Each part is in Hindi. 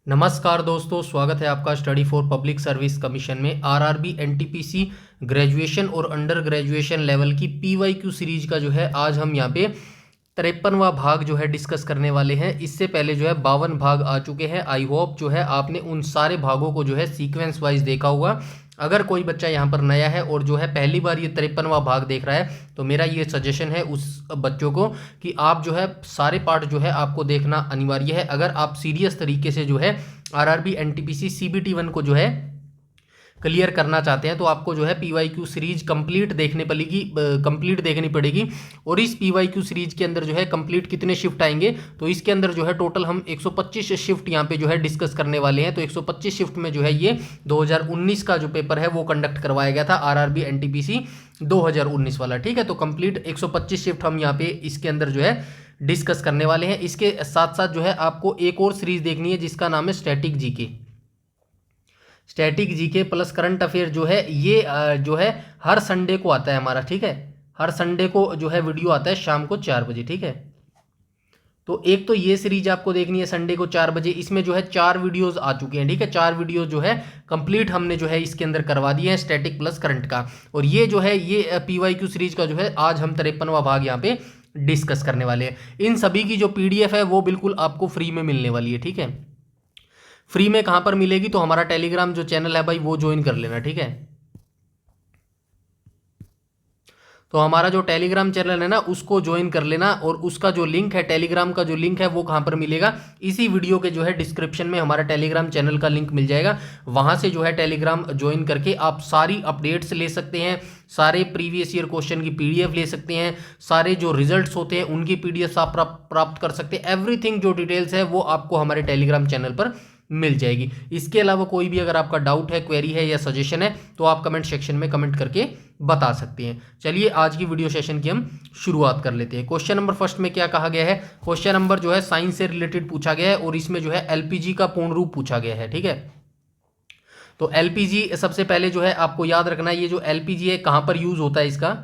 नमस्कार दोस्तों, स्वागत है आपका study for public service commission में। आरआरबी एनटीपीसी ग्रेजुएशन और अंडर ग्रेजुएशन लेवल की पीवाईक्यू सीरीज का जो है आज हम यहाँ पे 53वां भाग जो है डिस्कस करने वाले हैं। इससे पहले जो है 52 भाग आ चुके हैं। आई होप जो है आपने उन सारे भागों को जो है सीक्वेंस वाइज देखा हुआ। अगर कोई बच्चा यहाँ पर नया है और जो है पहली बार ये 53वां भाग देख रहा है तो मेरा ये सजेशन है उस बच्चों को कि आप जो है सारे पार्ट जो है आपको देखना अनिवार्य है। अगर आप सीरियस तरीके से जो है आरआरबी एनटीपीसी सीबीटी 1 को जो है क्लियर करना चाहते हैं तो आपको जो है पीवाईक्यू सीरीज कंप्लीट देखनी पड़ेगी। और इस पीवाईक्यू सीरीज के अंदर जो है कंप्लीट कितने शिफ्ट आएंगे, तो इसके अंदर जो है टोटल हम 125 शिफ्ट यहाँ पे जो है डिस्कस करने वाले हैं। तो 125 शिफ्ट में जो है ये 2019 का जो पेपर है वो कंडक्ट करवाया गया था, आरआरबी एनटीपीसी 2019 वाला। ठीक है, तो कंप्लीट 125 शिफ्ट हम यहाँ पे इसके अंदर जो है डिस्कस करने वाले हैं। इसके साथ साथ जो है आपको एक और सीरीज देखनी है जिसका नाम है static GK plus current affair. जो है ये जो है हर संडे को आता है हमारा। ठीक है, हर संडे को जो है वीडियो आता है शाम को 4 बजे। ठीक है, तो एक तो ये सीरीज आपको देखनी है संडे को 4 बजे। इसमें जो है 4 वीडियोस आ चुके हैं। ठीक है, 4 वीडियो जो है कंप्लीट हमने जो है इसके अंदर करवा दिए हैं स्टैटिक प्लस करंट का। और ये जो है ये पीवाईक्यू सीरीज का जो है आज हम 53वां भाग यहाँ पे डिस्कस करने वाले हैं। इन सभी की जो पीडीएफ है वो बिल्कुल आपको फ्री में मिलने वाली है। ठीक है, फ्री में कहां पर मिलेगी, तो हमारा टेलीग्राम जो चैनल है भाई वो ज्वाइन कर लेना। ठीक है, तो हमारा जो टेलीग्राम चैनल है ना उसको ज्वाइन कर लेना। और उसका जो लिंक है, टेलीग्राम का जो लिंक है वो कहां पर मिलेगा, इसी वीडियो के जो है डिस्क्रिप्शन में हमारा टेलीग्राम चैनल का लिंक मिल जाएगा। वहां से जो है टेलीग्राम ज्वाइन करके आप सारी अपडेट्स ले सकते हैं, सारे प्रीवियस ईयर क्वेश्चन की पीडीएफ ले सकते हैं, सारे जो रिजल्ट्स होते हैं उनकी पीडीएफ आप प्राप्त कर सकते हैं। एवरीथिंग जो डिटेल्स है वो आपको हमारे टेलीग्राम चैनल पर मिल जाएगी। इसके अलावा कोई भी अगर आपका डाउट है, क्वेरी है या सजेशन है तो आप कमेंट सेक्शन में कमेंट करके बता सकते हैं। चलिए आज की वीडियो सेशन की हम शुरुआत कर लेते हैं। क्वेश्चन नंबर फर्स्ट में क्या कहा गया है, क्वेश्चन नंबर जो है साइंस से रिलेटेड पूछा गया है और इसमें जो है एलपीजी का पूर्ण रूप पूछा गया है। ठीक है, तो एलपीजी सबसे पहले जो है आपको याद रखना है, ये जो एलपीजी है कहां पर यूज होता है इसका,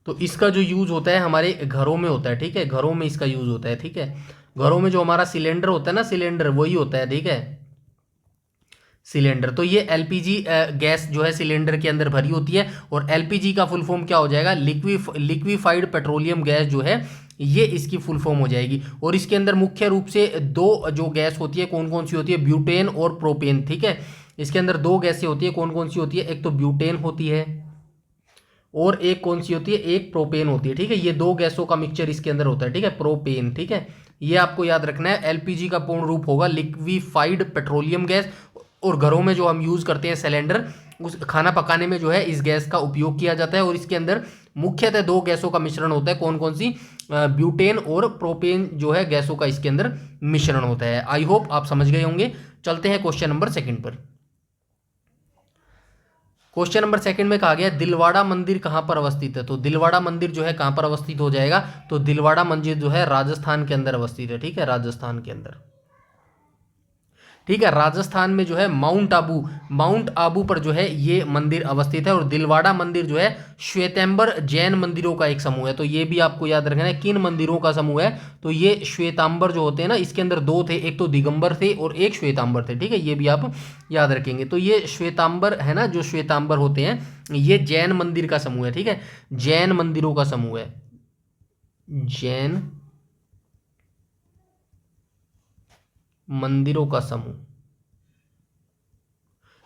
तो इसका जो यूज होता है हमारे घरों में होता है। ठीक है, घरों में इसका यूज होता है। ठीक है, घरों में जो हमारा सिलेंडर होता है ना, सिलेंडर वही होता है। ठीक है, सिलेंडर। तो ये एलपीजी गैस जो है सिलेंडर के अंदर भरी होती है। और एलपीजी का फुल फॉर्म क्या हो जाएगा, लिक्विफाइड पेट्रोलियम गैस जो है ये इसकी फुल फॉर्म हो जाएगी। और इसके अंदर मुख्य रूप से दो जो गैस होती है, कौन कौन सी होती है, ब्यूटेन और प्रोपेन। ठीक है, इसके अंदर दो गैसें होती है, कौन कौन सी होती है, एक तो ब्यूटेन होती है और एक कौन सी होती है, एक प्रोपेन होती है। ठीक है, ये दो गैसों का मिक्सचर इसके अंदर होता है। ठीक है, प्रोपेन। ठीक है, ये आपको याद रखना है। एलपीजी का पूर्ण रूप होगा लिक्विफाइड पेट्रोलियम गैस। और घरों में जो हम यूज करते हैं सिलेंडर, उस खाना पकाने में जो है इस गैस का उपयोग किया जाता है। और इसके अंदर मुख्यतः दो गैसों का मिश्रण होता है, कौन कौन सी, ब्यूटेन और प्रोपेन जो है गैसों का इसके अंदर मिश्रण होता है। आई होप आप समझ गए होंगे। चलते हैं क्वेश्चन नंबर सेकंड पर। क्वेश्चन नंबर सेकंड में कहा गया दिलवाड़ा मंदिर कहां पर अवस्थित है। तो दिलवाड़ा मंदिर जो है कहां पर अवस्थित हो जाएगा, तो दिलवाड़ा मंदिर जो है राजस्थान के अंदर अवस्थित है। ठीक है, राजस्थान के अंदर। ठीक है, राजस्थान में जो है माउंट आबू पर जो है ये मंदिर अवस्थित है। और दिलवाड़ा मंदिर जो है श्वेतांबर जैन मंदिरों का एक समूह है। तो ये भी आपको याद रखना है किन मंदिरों का समूह है, तो ये श्वेतांबर जो होते हैं ना, इसके अंदर दो थे, एक तो दिगंबर थे और एक श्वेतांबर थे। ठीक है, ये भी आप याद रखेंगे। तो ये श्वेतांबर है ना, जो श्वेतांबर होते हैं ये जैन मंदिर का समूह है। ठीक है, जैन मंदिरों का समूह है, जैन मंदिरों का समूह।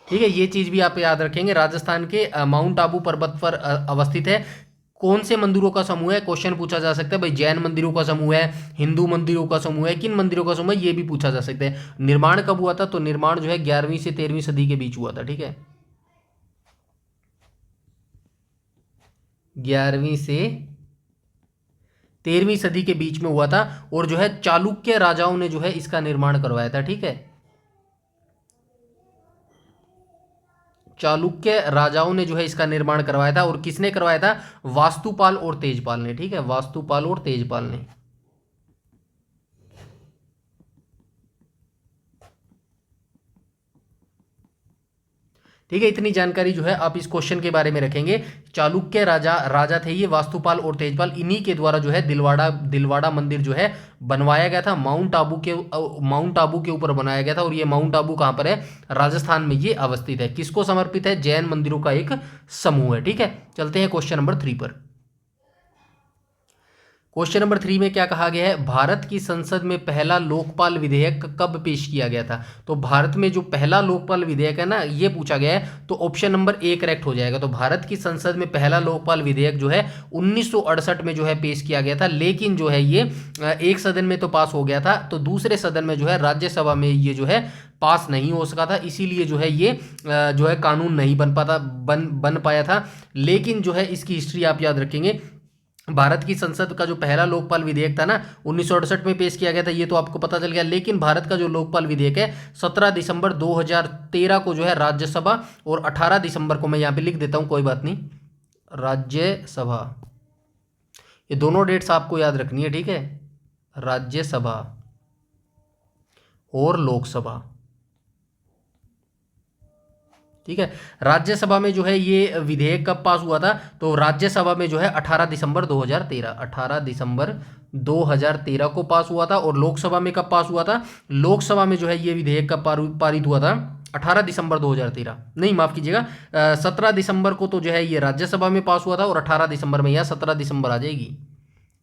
ठीक है, ये चीज भी आप याद रखेंगे। राजस्थान के माउंट आबू पर्वत पर अवस्थित है। कौन से मंदिरों का समूह है, क्वेश्चन पूछा जा सकता है भाई। जैन मंदिरों का समूह है, हिंदू मंदिरों का समूह है, किन मंदिरों का समूह है, ये भी पूछा जा सकता है। निर्माण कब हुआ था, तो निर्माण जो है 11वीं से 13वीं सदी के बीच हुआ था। ठीक है, 11वीं से 13वीं सदी के बीच में हुआ था। और जो है चालुक्य राजाओं ने जो है इसका निर्माण करवाया था। ठीक है, चालुक्य राजाओं ने जो है इसका निर्माण करवाया था। और किसने करवाया था, वास्तुपाल और तेजपाल ने। ठीक है, वास्तुपाल और तेजपाल ने। ठीक है, इतनी जानकारी जो है आप इस क्वेश्चन के बारे में रखेंगे। चालुक्य राजा थे ये, वास्तुपाल और तेजपाल, इन्हीं के द्वारा जो है दिलवाड़ा मंदिर जो है बनवाया गया था। माउंट आबू के ऊपर बनाया गया था, और ये माउंट आबू कहाँ पर है? राजस्थान में ये अवस्थित है। किसको समर्पित है? जैन मंदिरों का एक समूह है। ठीक है, चलते हैं क्वेश्चन नंबर 3 पर। क्वेश्चन नंबर 3 में क्या कहा गया है? भारत की संसद में पहला लोकपाल विधेयक कब पेश किया गया था? तो भारत में जो पहला लोकपाल विधेयक है ना, ये पूछा गया है, तो ऑप्शन नंबर ए करेक्ट हो जाएगा। तो भारत की संसद में पहला लोकपाल विधेयक जो है 1968 में जो है पेश किया गया था, लेकिन जो है ये एक सदन में तो पास हो गया था, तो दूसरे सदन में जो है राज्यसभा में ये जो है पास नहीं हो सका था, इसीलिए जो है ये जो है कानून नहीं बन पाया था। लेकिन जो है इसकी हिस्ट्री आप याद रखेंगे, भारत की संसद का जो पहला लोकपाल विधेयक था ना 1968 में पेश किया गया था, ये तो आपको पता चल गया। लेकिन भारत का जो लोकपाल विधेयक है 17 दिसंबर 2013 को जो है राज्यसभा, और 18 दिसंबर को मैं यहाँ पे लिख देता हूँ, कोई बात नहीं, राज्यसभा, ये दोनों डेट्स आपको याद रखनी है। ठीक है, राज्यसभा और लोकसभा। ठीक है, राज्यसभा में जो है ये विधेयक कब पास हुआ था? तो राज्यसभा में जो है 18 दिसंबर 2013 को पास हुआ था। और लोकसभा में कब पास हुआ था? लोकसभा में जो है ये विधेयक कब पारित हुआ था? 18 दिसंबर 2013, नहीं माफ कीजिएगा, 17 दिसंबर को तो जो है ये राज्यसभा में पास हुआ था, और 18 दिसंबर में, यहाँ 17 दिसंबर आ जाएगी।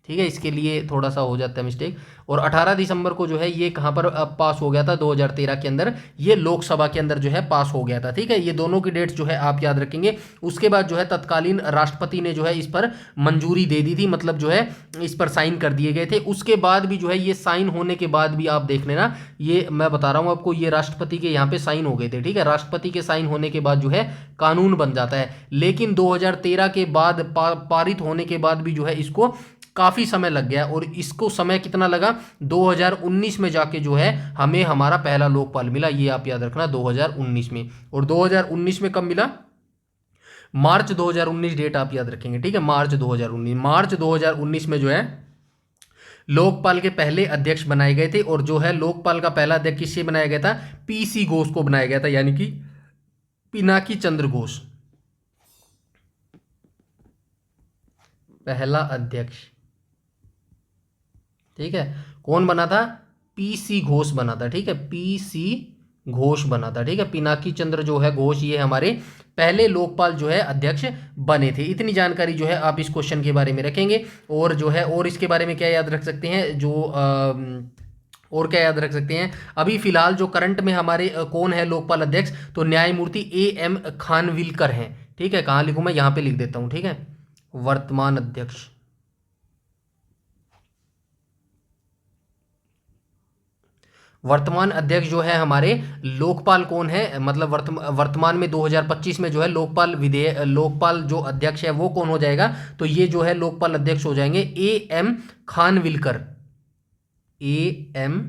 ठीक है, इसके लिए थोड़ा सा हो जाता है मिस्टेक। और 18 दिसंबर को जो है ये कहाँ पर पास हो गया था? 2013 के अंदर, ये लोकसभा के अंदर जो है पास हो गया था। ठीक है, ये दोनों की डेट्स जो है आप याद रखेंगे। उसके बाद जो है तत्कालीन राष्ट्रपति ने जो है इस पर मंजूरी दे दी थी, मतलब जो है इस पर साइन कर दिए गए थे। उसके बाद भी जो है ये साइन होने के बाद भी आप देख लेना, ये मैं बता रहा हूँ आपको, ये राष्ट्रपति के यहाँ पे साइन हो गए थे। ठीक है, राष्ट्रपति के साइन होने के बाद जो है कानून बन जाता है। लेकिन 2013 के बाद पारित होने के बाद भी जो है इसको काफ़ी समय लग गया, और इसको समय कितना लगा? 2019 में जाके जो है हमें हमारा पहला लोकपाल मिला, ये आप याद रखना, 2019 में। और 2019 में कब मिला? मार्च 2019 डेट आप याद रखेंगे। ठीक है, मार्च 2019 में जो है लोकपाल के पहले अध्यक्ष बनाए गए थे। और जो है लोकपाल का पहला अध्यक्ष किससे बनाया गया था? पीसी घोष को बनाया गया था, यानी कि पिनाकी चंद्र घोष, पहला अध्यक्ष। ठीक है, कौन बना था? पीसी घोष बना था। ठीक है, पीसी घोष बना था। ठीक है, पिनाकी चंद्र जो है घोष, ये हमारे पहले लोकपाल जो है अध्यक्ष बने थे। इतनी जानकारी जो है आप इस क्वेश्चन के बारे में रखेंगे। और जो है और इसके बारे में क्या याद रख सकते हैं, जो और क्या याद रख सकते हैं, अभी फिलहाल जो करंट में हमारे कौन है लोकपाल अध्यक्ष? तो न्यायमूर्ति AM खानविलकर हैं। ठीक है, कहाँ लिखूँ मैं? यहाँ पे लिख देता हूँ। ठीक है, वर्तमान अध्यक्ष। वर्तमान अध्यक्ष जो है हमारे लोकपाल कौन है, मतलब वर्तमान में 2025 में जो है लोकपाल जो अध्यक्ष है वो कौन हो जाएगा? तो ये जो है लोकपाल अध्यक्ष हो जाएंगे AM खानविलकर। AM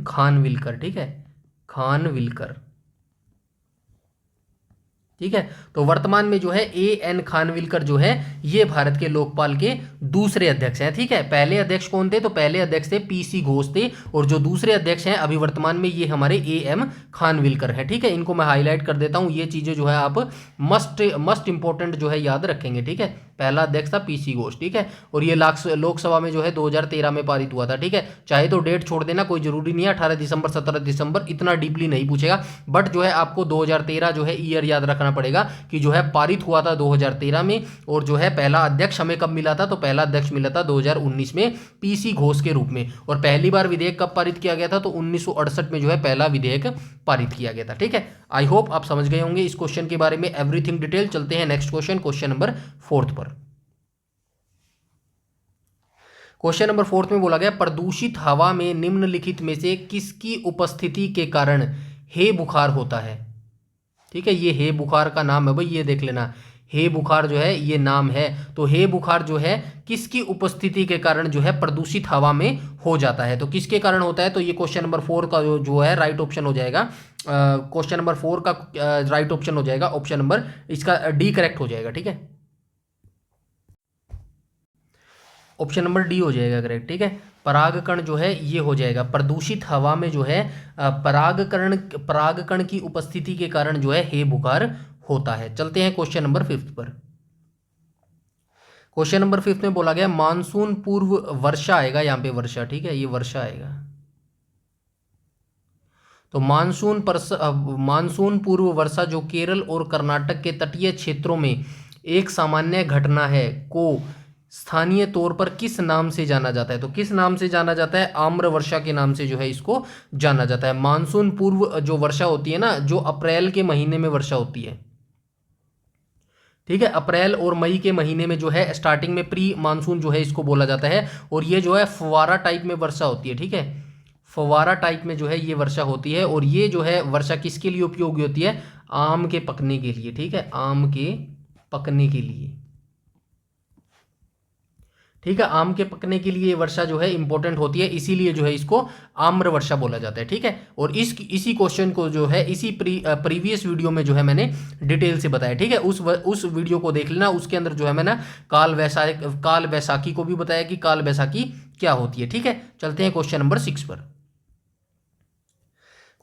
खानविलकर। ठीक है, खानविलकर। ठीक है, तो वर्तमान में जो है AN खानविलकर जो है ये भारत के लोकपाल के दूसरे अध्यक्ष हैं। ठीक है, पहले अध्यक्ष कौन थे? तो पहले अध्यक्ष थे PC घोष थे, और जो दूसरे अध्यक्ष हैं अभी वर्तमान में ये हमारे AM खानविलकर हैं। ठीक है, इनको मैं हाईलाइट कर देता हूँ, ये चीज़ें जो है आप मस्ट इंपॉर्टेंट जो है याद रखेंगे। ठीक है, पहला अध्यक्ष था PC घोष। ठीक है, और ये लोकसभा में जो है 2013 में पारित हुआ था। ठीक है, चाहे तो डेट छोड़ देना, कोई जरूरी नहीं है, 18 दिसंबर 17 दिसंबर, इतना डीपली नहीं पूछेगा, बट जो है आपको 2013 जो है ईयर याद रखना पड़ेगा कि जो है पारित हुआ था 2013 में। और जो है पहला अध्यक्ष हमें कब मिला था? तो पहला अध्यक्ष मिला था 2019 में PC घोष के रूप में। और पहली बार विधेयक कब पारित किया गया था? तो 1968 में जो है पहला विधेयक पारित किया गया था। ठीक है, आई होप आप समझ गए होंगे इस क्वेश्चन के बारे में एवरीथिंग डिटेल। चलते हैं नेक्स्ट क्वेश्चन, क्वेश्चन नंबर 4 पर। क्वेश्चन नंबर 4 में बोला गया, प्रदूषित हवा में निम्नलिखित में से किसकी उपस्थिति के कारण हे बुखार होता है? ठीक है, ये हे बुखार का नाम है भाई, ये देख लेना, हे बुखार जो है ये नाम है। तो हे बुखार जो है किसकी उपस्थिति के कारण जो है प्रदूषित हवा में हो जाता है? तो किसके कारण होता है? तो ये क्वेश्चन नंबर 4 का जो है राइट ऑप्शन हो जाएगा, क्वेश्चन नंबर 4 का राइट ऑप्शन हो जाएगा, ऑप्शन नंबर इसका D करेक्ट हो जाएगा। ठीक है, ऑप्शन नंबर डी हो जाएगा करेक्ट। ठीक है, परागकण जो है ये हो जाएगा, प्रदूषित हवा में जो है परागकण की उपस्थिति के कारण जो है हे बुखार होता है। चलते हैं क्वेश्चन नंबर 5 पर। क्वेश्चन नंबर 5 में बोला गया मानसून पूर्व वर्षा आएगा, यहाँ पे वर्षा, ठीक है, ये वर्षा आएगा। तो मानसून पूर्व वर्षा जो केरल और कर्नाटक के तटीय क्षेत्रों में एक सामान्य घटना है को स्थानीय तौर पर किस नाम से जाना जाता है? तो किस नाम से जाना जाता है? आम्र वर्षा के नाम से जो है इसको जाना जाता है। मानसून पूर्व जो वर्षा होती है ना, जो अप्रैल के महीने में वर्षा होती है, ठीक है, अप्रैल और मई के महीने में जो है स्टार्टिंग में प्री मानसून जो है इसको बोला जाता है। और ये जो है फव्वारा टाइप में वर्षा होती है, ठीक है, फव्वारा टाइप में जो है ये वर्षा होती है। और ये जो है वर्षा किसके लिए उपयोगी होती है? आम के पकने के लिए, ठीक है, आम के पकने के लिए, ठीक है, आम के पकने के लिए वर्षा जो है इंपॉर्टेंट होती है, इसीलिए जो है इसको आम्र वर्षा बोला जाता है। ठीक है, और इसी क्वेश्चन को जो है इसी प्रीवियस वीडियो में जो है मैंने डिटेल से बताया। ठीक है, उस वीडियो को देख लेना, उसके अंदर जो है मैंने काल वैसाखी को भी बताया कि काल वैसाखी क्या होती है। ठीक है, चलते हैं क्वेश्चन नंबर 6 पर।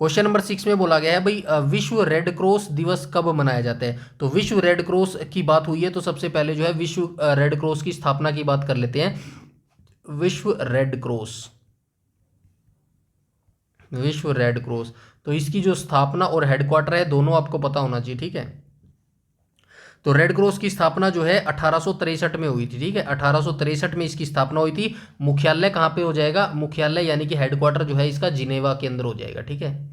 क्वेश्चन नंबर 6 में बोला गया है भाई विश्व रेड क्रॉस दिवस कब मनाया जाता है? तो विश्व रेड क्रॉस की बात हुई है तो सबसे पहले जो है विश्व रेड क्रॉस की स्थापना की बात कर लेते हैं। विश्व रेड क्रॉस, तो इसकी जो स्थापना और हेडक्वार्टर है दोनों आपको पता होना चाहिए। ठीक है, तो रेड क्रॉस की स्थापना जो है 1863 में हुई थी। ठीक है, 1863 में इसकी स्थापना हुई थी। मुख्यालय कहाँ पे हो जाएगा? मुख्यालय यानी कि हेडक्वार्टर जो है इसका जिनेवा के अंदर हो जाएगा। ठीक है,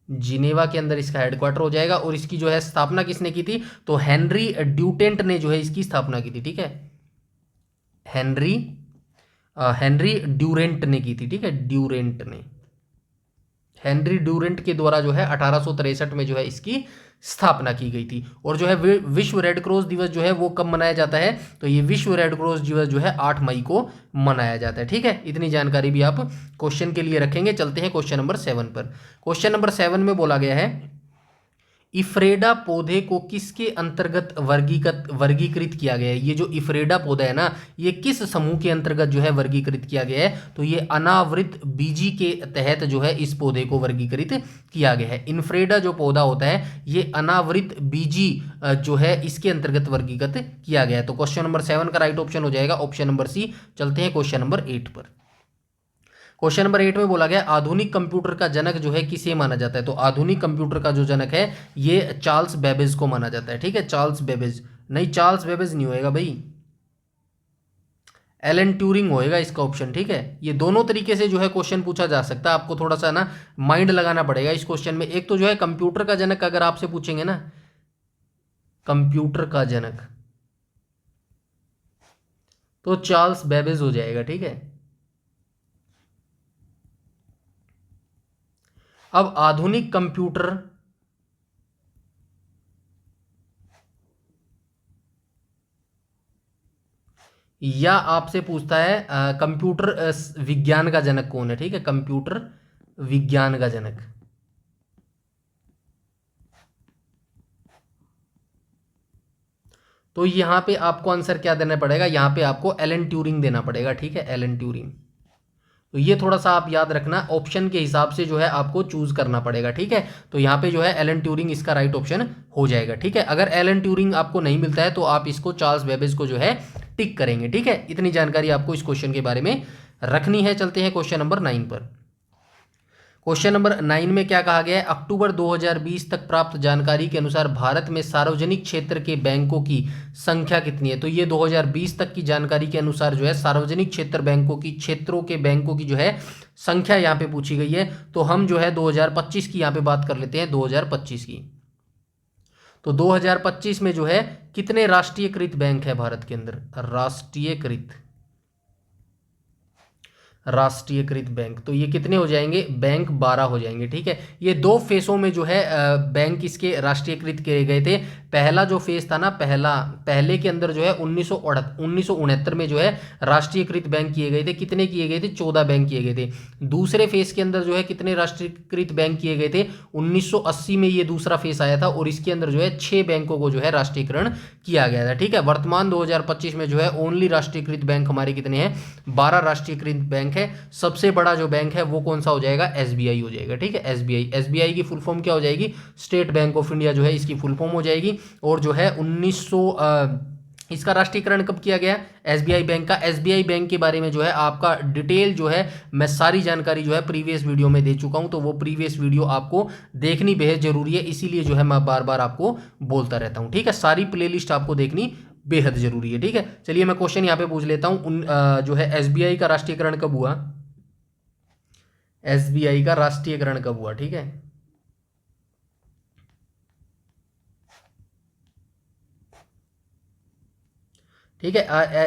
जिनेवा के अंदर इसका हेडक्वार्टर हो जाएगा। और इसकी जो है स्थापना किसने की थी? तो हेनरी ड्यूटेंट ने जो है इसकी स्थापना की थी। ठीक है, हेनरी ड्यूरेंट ने की थी। ठीक है, हेनरी ड्यूरेंट के द्वारा जो है 1863 में जो है इसकी स्थापना की गई थी। और जो है विश्व रेड क्रॉस दिवस जो है वो कब मनाया जाता है? तो ये विश्व रेड क्रॉस दिवस जो है 8 मई को मनाया जाता है। ठीक है, इतनी जानकारी भी आप क्वेश्चन के लिए रखेंगे। चलते हैं क्वेश्चन नंबर 7 पर। क्वेश्चन नंबर 7 में बोला गया है इफ्रेडा पौधे को किसके अंतर्गत वर्गीकृत किया गया है? ये जो इफ्रेडा पौधा है ना, ये किस समूह के अंतर्गत जो है वर्गीकृत किया गया है? तो ये अनावृत बीजी के तहत जो है इस पौधे को वर्गीकृत किया गया है। इफ्रेडा जो पौधा होता है ये अनावृत बीजी जो है इसके अंतर्गत वर्गीकृत किया गया है। तो क्वेश्चन नंबर 7 का राइट ऑप्शन हो जाएगा ऑप्शन नंबर सी। चलते हैं क्वेश्चन नंबर 8 पर। क्वेश्चन नंबर 8 में बोला गया आधुनिक कंप्यूटर का जनक जो है किसे माना जाता है? तो आधुनिक कंप्यूटर का जो जनक है ये चार्ल्स बेबेज को माना जाता है। ठीक है, चार्ल्स बेबेज नहीं, चार्ल्स बेबेज नहीं होएगा भाई, एलन ट्यूरिंग होएगा इसका ऑप्शन। ठीक है, ये दोनों तरीके से जो है क्वेश्चन पूछा जा सकता है, आपको थोड़ा सा ना माइंड लगाना पड़ेगा इस क्वेश्चन में। एक तो जो है कंप्यूटर का जनक अगर आपसे पूछेंगे ना, कंप्यूटर का जनक, तो चार्ल्स बेबेज हो जाएगा। ठीक है, अब आधुनिक कंप्यूटर या आपसे पूछता है कंप्यूटर विज्ञान का जनक कौन है? ठीक है, कंप्यूटर विज्ञान का जनक, तो यहां पे आपको आंसर क्या देना पड़ेगा? यहां पे आपको एलन ट्यूरिंग देना पड़ेगा। ठीक है, एलन ट्यूरिंग। तो ये थोड़ा सा आप याद रखना, ऑप्शन के हिसाब से जो है आपको चूज करना पड़ेगा। ठीक है, तो यहाँ पे जो है एलन ट्यूरिंग इसका राइट ऑप्शन हो जाएगा। ठीक है, अगर एलन ट्यूरिंग आपको नहीं मिलता है तो आप इसको चार्ल्स बेबेज को जो है टिक करेंगे। ठीक है, इतनी जानकारी आपको इस क्वेश्चन के बारे में रखनी है। चलते हैं क्वेश्चन नंबर 9 पर। क्वेश्चन नंबर 9 में क्या कहा गया है? अक्टूबर 2020 तक प्राप्त जानकारी के अनुसार भारत में सार्वजनिक क्षेत्र के बैंकों की संख्या कितनी है? तो ये 2020 तक की जानकारी के अनुसार जो है सार्वजनिक क्षेत्र बैंकों की, क्षेत्रों के बैंकों की जो है संख्या यहाँ पे पूछी गई है। तो हम जो है 2025 की यहाँ पे बात कर लेते हैं, 2025 की। तो 2025 में जो है कितने राष्ट्रीयकृत बैंक है भारत के अंदर? राष्ट्रीयकृत बैंक। तो ये कितने हो जाएंगे, बैंक 12 हो जाएंगे। ठीक है, ये दो फेसों में जो है बैंक इसके राष्ट्रीयकृत किए गए थे। पहला जो फेस था ना, पहले के अंदर जो है 1969 में जो है राष्ट्रीयकृत बैंक किए गए थे। कितने किए गए थे, 14 बैंक किए गए थे। दूसरे फेस के अंदर जो है कितने राष्ट्रीयकृत बैंक किए गए थे, 1980 में ये दूसरा फेस आया था और इसके अंदर जो है 6 बैंकों को जो है राष्ट्रीयकरण किया गया था। ठीक है, वर्तमान 2025 में जो है ओनली राष्ट्रीयकृत बैंक हमारे कितने हैं, 12 राष्ट्रीयकृत बैंक है। सबसे बड़ा जो बैंक है वो कौन सा हो जाएगा, एसबीआई हो जाएगा। ठीक है, एसबीआई, एसबीआई की फुल फॉर्म क्या हो जाएगी, स्टेट बैंक ऑफ इंडिया जो है इसकी फुल फॉर्म हो जाएगी। और जो है इसका राष्ट्रीयकरण कब किया गया, एसबीआई बैंक का। एसबीआई बैंक के बारे में जो है आपका डिटेल जो है मैं सारी जानकारी जो है प्रीवियस वीडियो में दे चुका हूं, तो वो प्रीवियस वीडियो आपको देखनी बेहद जरूरी है, इसीलिए जो है मैं बार बार आपको बोलता रहता हूं। ठीक है, सारी प्लेलिस्ट आपको देखनी बेहद जरूरी है। ठीक है, चलिए मैं क्वेश्चन यहां पे पूछ लेता हूं, जो है एसबीआई का राष्ट्रीयकरण कब हुआ, एसबीआई का राष्ट्रीयकरण कब हुआ। ठीक है, ठीक है,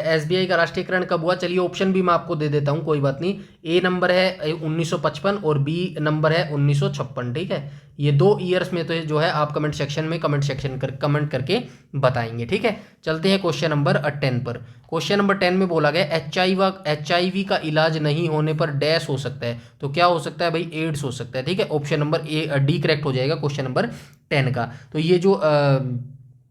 एसबीआई का राष्ट्रीयकरण कब हुआ, चलिए ऑप्शन भी मैं आपको दे देता हूं, कोई बात नहीं। ए नंबर है 1955 और बी नंबर है 1956। ठीक है, ये दो ईयर्स में तो जो है आप कमेंट करके बताएंगे। ठीक है, चलते हैं क्वेश्चन नंबर 10 पर। क्वेश्चन नंबर 10 में बोला गया एचआईवी का इलाज नहीं होने पर डैश हो सकता है। तो क्या हो सकता है भाई, एड्स हो सकता है। ठीक है, ऑप्शन नंबर डी करेक्ट हो जाएगा क्वेश्चन नंबर 10 का। तो ये जो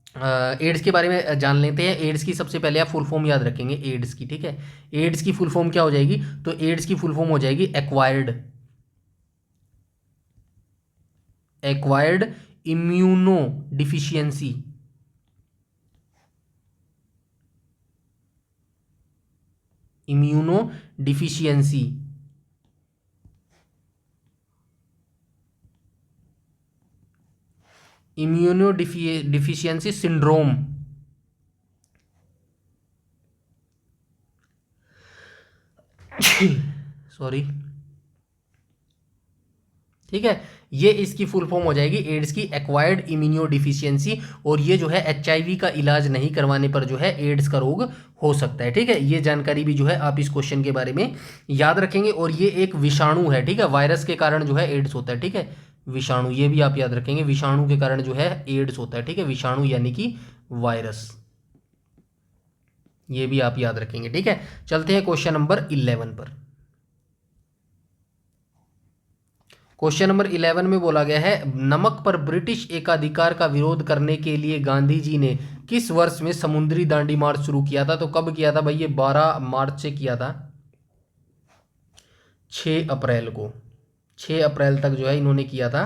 एड्स के बारे में जान लेते हैं। एड्स की सबसे पहले आप फुल फॉर्म याद रखेंगे एड्स की। ठीक है, एड्स की फुल फॉर्म क्या हो जाएगी, तो एड्स की फुल फॉर्म हो जाएगी acquired immuno deficiency. Immuno deficiency, immuno deficiency syndrome. Sorry. ठीक है, ये इसकी फुल फॉर्म हो जाएगी एड्स की एक्वायर्ड इम्यूनो डिफिशियंसी। और ये जो है एचआईवी का इलाज नहीं करवाने पर जो है एड्स का रोग हो सकता है। ठीक है, ये जानकारी भी जो है आप इस क्वेश्चन के बारे में याद रखेंगे। और ये एक विषाणु है। ठीक है, वायरस के कारण जो है एड्स होता है। ठीक है, विषाणु, ये भी आप याद रखेंगे, विषाणु के कारण जो है एड्स होता है। ठीक है, विषाणु यानी कि वायरस, ये भी आप याद रखेंगे। ठीक है, चलते हैं क्वेश्चन नंबर 11 पर। क्वेश्चन नंबर 11 में बोला गया है नमक पर ब्रिटिश एकाधिकार का विरोध करने के लिए गांधी जी ने किस वर्ष में समुद्री दांडी मार्च शुरू किया था। तो कब किया था भाई, ये 12 मार्च से किया था, 6 अप्रैल को, 6 अप्रैल तक जो है इन्होंने किया था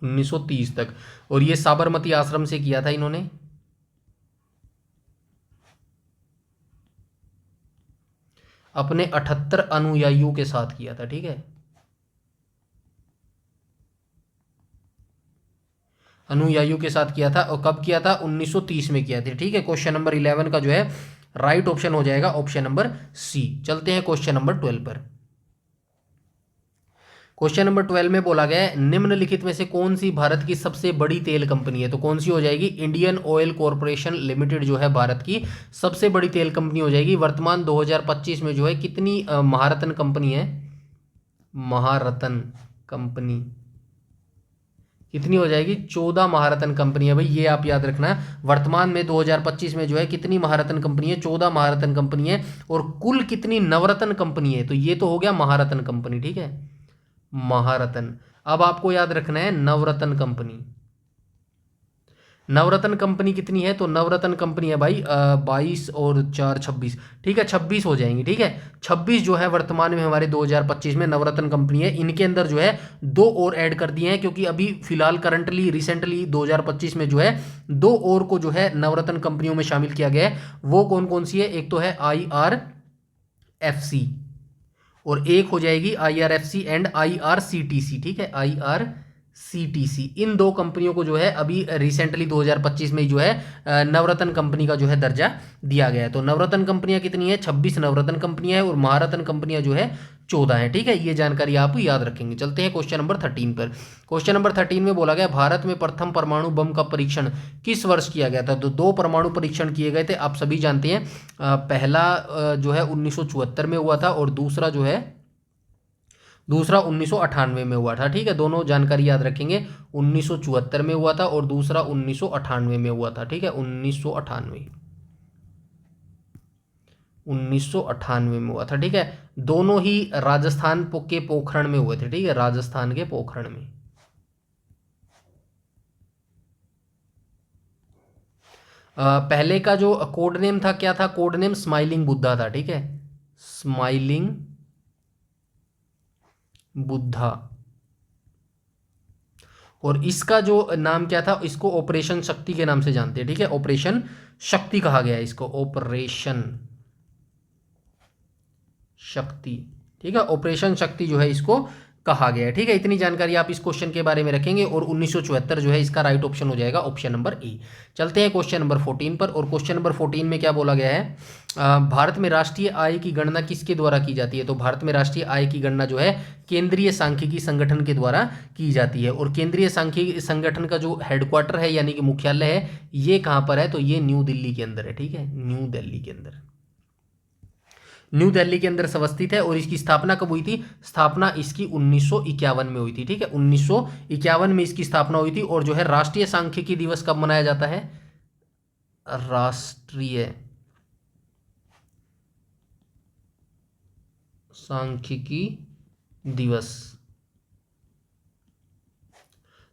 1930 तक। और ये साबरमती आश्रम से किया था इन्होंने। अपने 78 अनुयायियों के साथ किया था। ठीक है, अनुयायियों के साथ किया था। और कब किया था, 1930 में किया था। ठीक है, क्वेश्चन नंबर 11 का जो है राइट ऑप्शन हो जाएगा ऑप्शन नंबर सी। चलते हैं क्वेश्चन नंबर 12 पर। क्वेश्चन नंबर 12 में बोला गया है निम्नलिखित में से कौन सी भारत की सबसे बड़ी तेल कंपनी है। तो कौन सी हो जाएगी, इंडियन ऑयल कॉरपोरेशन लिमिटेड जो है भारत की सबसे बड़ी तेल कंपनी हो जाएगी। वर्तमान 2025 में जो है कितनी महारत्न कंपनी है, महारत्न कंपनी कितनी हो जाएगी, 14 महारत्न कंपनी है भाई, ये आप याद रखना है। वर्तमान में 2025 में जो है कितनी महारत्न कंपनी है, 14 महारत्न कंपनी है। और कुल कितनी नवरत्न कंपनी है, तो ये तो हो गया महारत्न कंपनी। ठीक है, महारत्न। अब आपको याद रखना है नवरत्न कंपनी। नवरत्न कंपनी कितनी है, तो नवरत्न कंपनी है भाई 22 और 4 26। ठीक है, 26 हो जाएंगी। ठीक है, 26 जो है वर्तमान में हमारे 2025 में नवरत्न कंपनी है। इनके अंदर जो है 2 और ऐड कर दिए हैं, क्योंकि अभी फिलहाल करंटली रिसेंटली 2025 में जो है 2 और को जो है नवरत्न कंपनियों में शामिल किया गया है। वो कौन कौन सी है, एक तो है IRFC और एक हो जाएगी IRFC एंड IRCTC। ठीक है, IRCTC CTC, इन दो कंपनियों को जो है अभी रिसेंटली 2025 में जो है नवरत्न कंपनी का जो है दर्जा दिया गया है। तो नवरत्न कंपनियां कितनी है? 26 नवरत्न कंपनियां है और महारत्न कंपनियां जो है 14 है। ठीक है, ये जानकारी आप याद रखेंगे। चलते हैं क्वेश्चन नंबर 13 पर। क्वेश्चन नंबर 13 में बोला गया भारत में प्रथम परमाणु बम का परीक्षण किस वर्ष किया गया था? तो दो परमाणु परीक्षण किए गए थे, आप सभी जानते हैं। पहला जो है 1974 में हुआ था और दूसरा 1998 में हुआ था। ठीक है, दोनों जानकारी याद रखेंगे। 1974 में हुआ था और दूसरा 1998 में हुआ था। ठीक है, 1998 में हुआ था। ठीक है, दोनों ही राजस्थान के पोखरण में हुए थे। ठीक है, राजस्थान के पोखरण में। पहले का जो कोड नेम था क्या था? कोड नेम स्माइलिंग बुद्धा था। ठीक है, स्माइलिंग बुद्धा। और इसका जो नाम क्या था? इसको ऑपरेशन शक्ति के नाम से जानते हैं। ठीक है, ऑपरेशन शक्ति कहा गया है इसको, ऑपरेशन शक्ति। ठीक है, ऑपरेशन शक्ति जो है इसको कहा गया है। ठीक है, इतनी जानकारी आप इस क्वेश्चन के बारे में रखेंगे और 1974 जो है इसका राइट ऑप्शन हो जाएगा, ऑप्शन नंबर ए। चलते हैं क्वेश्चन नंबर 14 पर। और क्वेश्चन नंबर 14 में क्या बोला गया है? भारत में राष्ट्रीय आय की गणना किसके द्वारा की जाती है? तो भारत में राष्ट्रीय आय की गणना जो है केंद्रीय सांख्यिकी संगठन के द्वारा की जाती है। और केंद्रीय सांख्यिकी संगठन का जो हेडक्वार्टर है यानी कि मुख्यालय है, ये कहाँ पर है? तो ये न्यू दिल्ली के अंदर है। ठीक है, न्यू दिल्ली के अंदर, न्यू दिल्ली के अंदर अवस्थित है। और इसकी स्थापना कब हुई थी? स्थापना इसकी 1951 में हुई थी। ठीक है, 1951 में इसकी स्थापना हुई थी। और जो है राष्ट्रीय सांख्यिकी दिवस कब मनाया जाता है? राष्ट्रीय सांख्यिकी दिवस।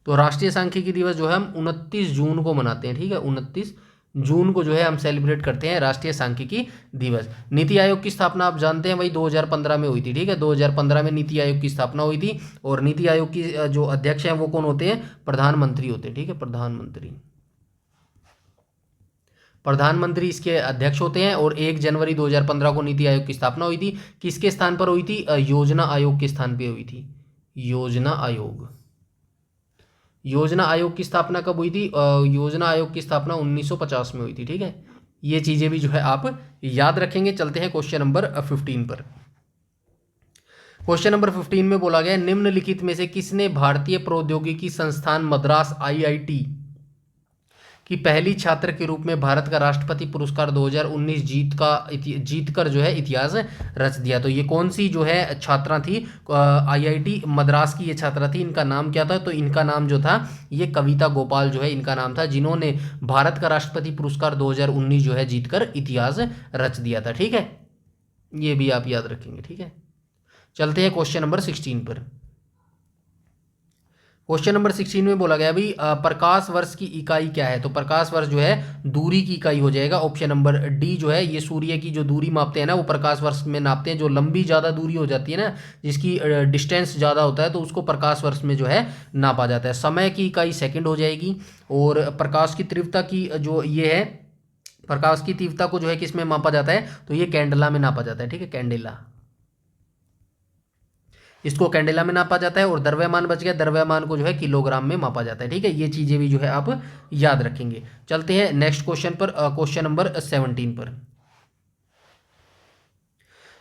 तो राष्ट्रीय सांख्यिकी दिवस जो है हम 29 जून को मनाते हैं। ठीक है, 29 जून को जो है हम सेलिब्रेट करते हैं राष्ट्रीय सांख्यिकी दिवस। नीति आयोग की स्थापना आप जानते हैं वही 2015 में हुई थी। ठीक है, 2015 में नीति आयोग की स्थापना हुई थी। और नीति आयोग की जो अध्यक्ष हैं वो कौन होते हैं? प्रधानमंत्री होते हैं। ठीक है, प्रधानमंत्री इसके अध्यक्ष होते हैं। और 1 जनवरी 2015 को नीति आयोग की स्थापना हुई थी। किसके स्थान पर हुई थी? योजना आयोग के स्थान पर हुई थी। योजना आयोग की स्थापना कब हुई थी? योजना आयोग की स्थापना 1950 में हुई थी। ठीक है, ये चीजें भी जो है आप याद रखेंगे। चलते हैं क्वेश्चन नंबर 15 पर। क्वेश्चन नंबर 15 में बोला गया निम्नलिखित में से किसने भारतीय प्रौद्योगिकी संस्थान मद्रास IIT की पहली छात्र के रूप में भारत का राष्ट्रपति पुरस्कार 2019 जीतकर जो है इतिहास रच दिया? तो ये कौन सी जो है छात्रा थी? IIT मद्रास की ये छात्रा थी। इनका नाम क्या था? तो इनका नाम जो था ये कविता गोपाल जो है इनका नाम था, जिन्होंने भारत का राष्ट्रपति पुरस्कार 2019 जो है जीतकर इतिहास रच दिया था। ठीक है, ये भी आप याद रखेंगे। ठीक है, चलते हैं क्वेश्चन नंबर 16 पर। क्वेश्चन नंबर 16 में बोला गया भाई प्रकाश वर्ष की इकाई क्या है? तो प्रकाश वर्ष जो है दूरी की इकाई हो जाएगा। ऑप्शन नंबर डी जो है ये सूर्य की जो दूरी मापते हैं ना वो प्रकाश वर्ष में नापते हैं। जो लंबी ज़्यादा दूरी हो जाती है ना, जिसकी डिस्टेंस ज़्यादा होता है, तो उसको प्रकाश वर्ष में जो है नापा जाता है। समय की इकाई सेकंड हो जाएगी। और प्रकाश की तीव्रता की जो ये है, प्रकाश की तीव्रता को जो है किस में मापा जाता है? तो ये कैंडेला में नापा जाता है। ठीक है, कैंडेला, इसको कैंडेला में नापा जाता है। और द्रव्यमान बच गया, द्रव्यमान को जो है किलोग्राम में मापा जाता है। ठीक है, ये चीजें भी जो है आप याद रखेंगे। चलते हैं नेक्स्ट क्वेश्चन पर, क्वेश्चन नंबर 17 पर।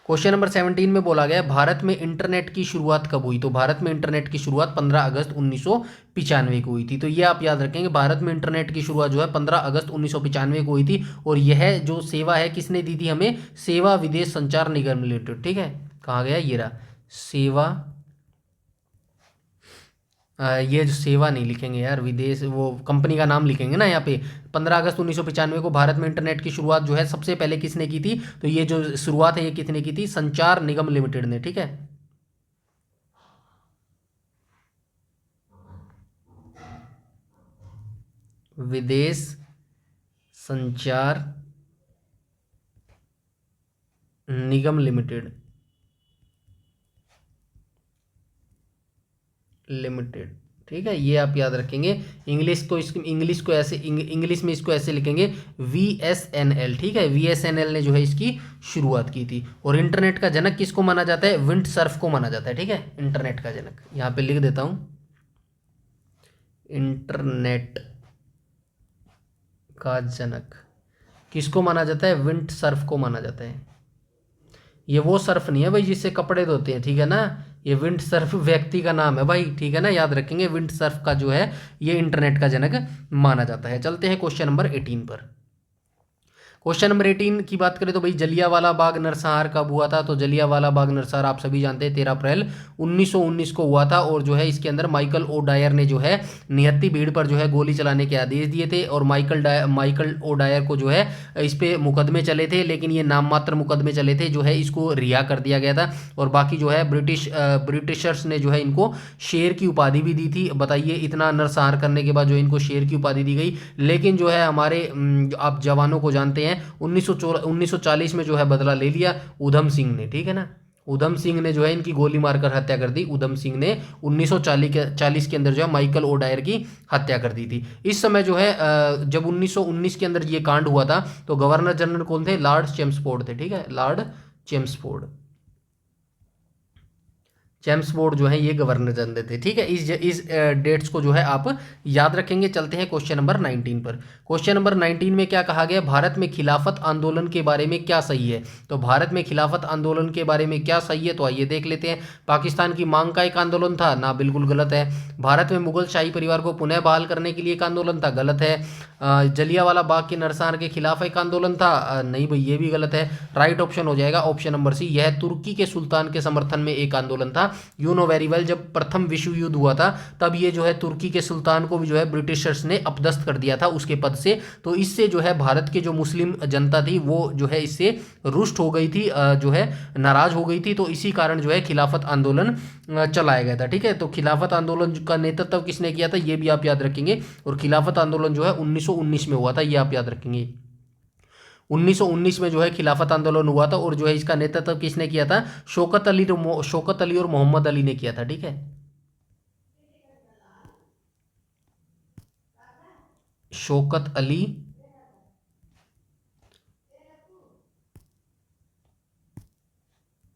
क्वेश्चन नंबर 17 में बोला गया भारत में इंटरनेट की शुरुआत कब हुई? तो भारत में इंटरनेट की शुरुआत 15 अगस्त 1995 को हुई थी। तो ये आप याद रखेंगे, भारत में इंटरनेट की शुरुआत जो है 15 अगस्त 1995 को हुई थी। और यह जो सेवा है किसने दी थी हमें? सेवा विदेश संचार निगम लिमिटेड। ठीक है, कहा गया ये रहा सेवा, ये जो सेवा नहीं लिखेंगे यार, विदेश वो कंपनी का नाम लिखेंगे ना यहाँ पे। 15 अगस्त 1995 को भारत में इंटरनेट की शुरुआत जो है सबसे पहले किसने की थी? तो ये जो शुरुआत है ये किसने की थी? संचार निगम लिमिटेड ने। ठीक है, विदेश संचार निगम लिमिटेड ठीक है, ये आप याद रखेंगे। इंग्लिश में इसको ऐसे लिखेंगे VSNL। ठीक है, VSNL ने जो है इसकी शुरुआत की थी। और इंटरनेट का जनक किसको माना जाता है? विंड सर्फ को माना जाता है। ठीक है, इंटरनेट का जनक यहाँ पे लिख देता हूँ, इंटरनेट का जनक किसको माना जाता है? विंड सर्फ को माना जाता है। ये वो सर्फ नहीं है भाई जिससे कपड़े धोते हैं, ठीक है ना, ये विंड सर्फ व्यक्ति का नाम है भाई, ठीक है ना, याद रखेंगे। विंड सर्फ का जो है ये इंटरनेट का जनक माना जाता है। चलते हैं क्वेश्चन नंबर 18 पर। क्वेश्चन नंबर 18 की बात करें तो भाई जलियांवाला बाग नरसंहार कब हुआ था? तो जलियांवाला बाग नरसंहार आप सभी जानते हैं 13 अप्रैल 1919 को हुआ था। और जो है इसके अंदर माइकल ओ डायर ने जो है निहत्ती भीड़ पर जो है गोली चलाने के आदेश दिए थे। और माइकल ओ डायर को जो है इस पे मुकदमे चले थे, लेकिन ये नाम मात्र मुकदमे चले थे, जो है इसको रिहा कर दिया गया था। और बाकी जो है ब्रिटिशर्स ने जो है इनको शेर की उपाधि भी दी थी। बताइए, इतना नरसंहार करने के बाद जो इनको शेर की उपाधि दी गई। लेकिन जो है हमारे आप जवानों को जानते हैं 1940 में जो है बदला ले लिया उधम सिंह ने, ठीक है ना। उधम सिंह ने जो है इनकी गोली मारकर हत्या कर दी। उधम सिंह ने 1940 के अंदर जो है माइकल ओ डायर की हत्या कर दी थी। इस समय जो है जब 1919 के अंदर ये कांड हुआ था तो गवर्नर जनरल कौन थे? लॉर्ड चेम्सफोर्ड थे, ठीक है, लॉर्ड चेम्सफोर्ड। चेम्सफोर्ड जो है ये गवर्नर जनरल थे, ठीक है। इस डेट्स को जो है आप याद रखेंगे। चलते हैं क्वेश्चन नंबर 19 पर। क्वेश्चन नंबर 19 में क्या कहा गया? भारत में खिलाफत आंदोलन के बारे में क्या सही है? तो भारत में खिलाफत आंदोलन के बारे में क्या सही है? तो आइए देख लेते हैं। पाकिस्तान की मांग का एक आंदोलन था ना, बिल्कुल गलत है। भारत में मुगल शाही परिवार को पुनः बहाल करने के लिए एक आंदोलन था, गलत है। जलियांवाला बाग के नरसंहार के खिलाफ एक आंदोलन था, नहीं भाई ये भी गलत है। राइट ऑप्शन हो जाएगा ऑप्शन नंबर सी, यह तुर्की के सुल्तान के समर्थन में एक आंदोलन था। यू नो वेरी वेल, जब प्रथम विश्व युद्ध हुआ था तब ये जो है तुर्की के सुल्तान को भी जो है ब्रिटिशर्स ने अपदस्थ कर दिया था उसके पद से। तो इससे जो है भारत के जो मुस्लिम जनता थी वो जो है इससे रुष्ट हो गई थी, जो है नाराज हो गई थी। तो इसी कारण जो है खिलाफत आंदोलन चलाया गया था, ठीक है। तो खिलाफत आंदोलन का नेतृत्व किसने किया था ये भी आप याद रखेंगे। और खिलाफत आंदोलन जो है 1919 में हुआ था, ये आप याद रखेंगे। 1919 में जो है खिलाफत आंदोलन हुआ था और जो है इसका नेतृत्व किसने किया था? शौकत अली और मोहम्मद अली ने किया था, ठीक है। शौकत अली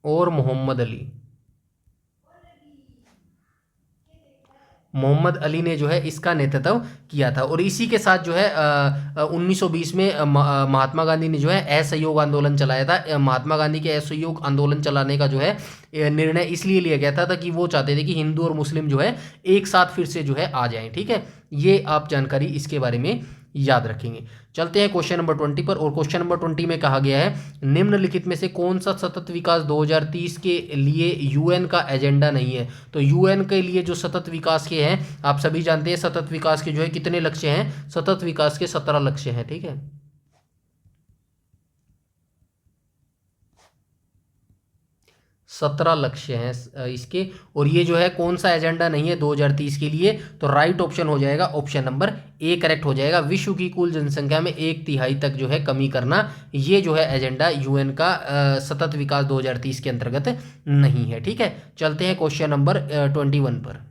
और मोहम्मद अली, मोहम्मद अली ने जो है इसका नेतृत्व किया था। और इसी के साथ जो है 1920 में महात्मा गांधी ने जो है असहयोग आंदोलन चलाया था। महात्मा गांधी के असहयोग आंदोलन चलाने का जो है निर्णय इसलिए लिया गया था कि वो चाहते थे कि हिंदू और मुस्लिम जो है एक साथ फिर से जो है आ जाएं, ठीक है। ये आप जानकारी इसके बारे में याद रखेंगे। चलते हैं क्वेश्चन नंबर 20 पर। और क्वेश्चन नंबर 20 में कहा गया है निम्नलिखित में से कौन सा सतत विकास 2030 के लिए यूएन का एजेंडा नहीं है? तो यूएन के लिए जो सतत विकास के हैं आप सभी जानते हैं सतत विकास के जो है कितने लक्ष्य हैं? सतत विकास के 17 लक्ष्य हैं, ठीक है। 17 लक्ष्य हैं इसके। और ये जो है कौन सा एजेंडा नहीं है 2030 के लिए? तो राइट ऑप्शन हो जाएगा ऑप्शन नंबर ए करेक्ट हो जाएगा। विश्व की कुल जनसंख्या में 1/3 तक जो है कमी करना, ये जो है एजेंडा यूएन का सतत विकास 2030 के अंतर्गत नहीं है, ठीक है। चलते हैं क्वेश्चन नंबर 21 पर।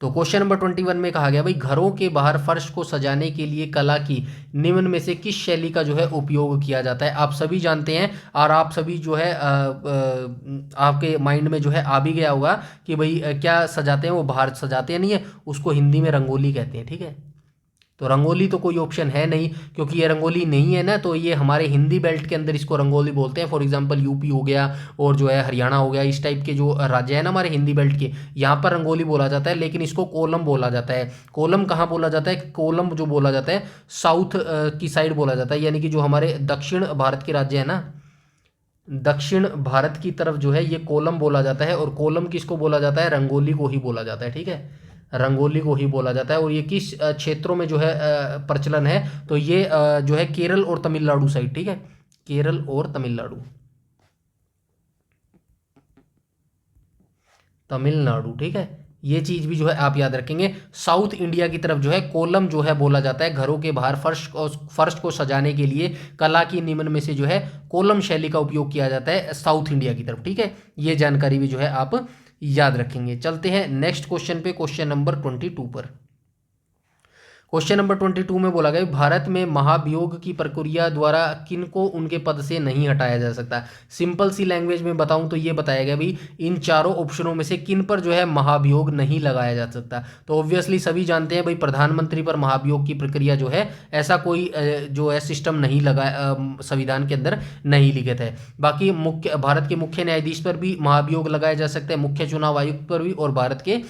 तो क्वेश्चन नंबर 21 में कहा गया भाई घरों के बाहर फर्श को सजाने के लिए कला की निम्न में से किस शैली का जो है उपयोग किया जाता है? आप सभी जानते हैं और आप सभी जो है आपके माइंड में जो है आ भी गया होगा कि भाई क्या सजाते हैं वो बाहर सजाते हैं, नहीं है, उसको हिंदी में रंगोली कहते हैं, ठीक है। तो रंगोली तो कोई ऑप्शन है नहीं, क्योंकि ये रंगोली नहीं है ना, तो ये हमारे हिंदी बेल्ट के अंदर इसको रंगोली बोलते हैं। फॉर एग्जांपल यूपी हो गया और जो है हरियाणा हो गया, इस टाइप के जो राज्य है ना हमारे हिंदी बेल्ट के, यहाँ पर रंगोली बोला जाता है, लेकिन इसको कोलम बोला जाता है। कोलम कहाँ बोला जाता है? कोलम जो बोला जाता है साउथ की साइड बोला जाता है, यानी कि जो हमारे दक्षिण भारत के राज्य है ना, दक्षिण भारत की तरफ जो है ये कोलम बोला जाता है। और कोलम किसको बोला जाता है? रंगोली को ही बोला जाता है, ठीक है, रंगोली को ही बोला जाता है। और ये किस क्षेत्रों में जो है प्रचलन है? तो ये जो है केरल और तमिलनाडु साइड, ठीक है, केरल और तमिलनाडु, तमिलनाडु, ठीक है। ये चीज भी जो है आप याद रखेंगे। साउथ इंडिया की तरफ जो है कोलम जो है बोला जाता है घरों के बाहर फर्श को सजाने के लिए कला की निम्न में से जो है कोलम शैली का उपयोग किया जाता है साउथ इंडिया की तरफ, ठीक है। ये जानकारी भी जो है आप याद रखेंगे। चलते हैं नेक्स्ट क्वेश्चन पे, क्वेश्चन नंबर 22 पर। क्वेश्चन नंबर 22 में बोला गया भारत में महाभियोग की प्रक्रिया द्वारा किनको उनके पद से नहीं हटाया जा सकता। सिंपल सी लैंग्वेज में बताऊं तो ये बताया गया भाई इन चारों ऑप्शनों में से किन पर जो है महाभियोग नहीं लगाया जा सकता। तो ऑब्वियसली सभी जानते हैं भाई प्रधानमंत्री पर महाभियोग की प्रक्रिया जो है ऐसा कोई जो है सिस्टम नहीं लगा, संविधान के अंदर नहीं लिखित है। बाकी भारत के मुख्य न्यायाधीश पर भी महाभियोग लगाया जा सकता है, मुख्य चुनाव आयुक्त पर भी और भारत के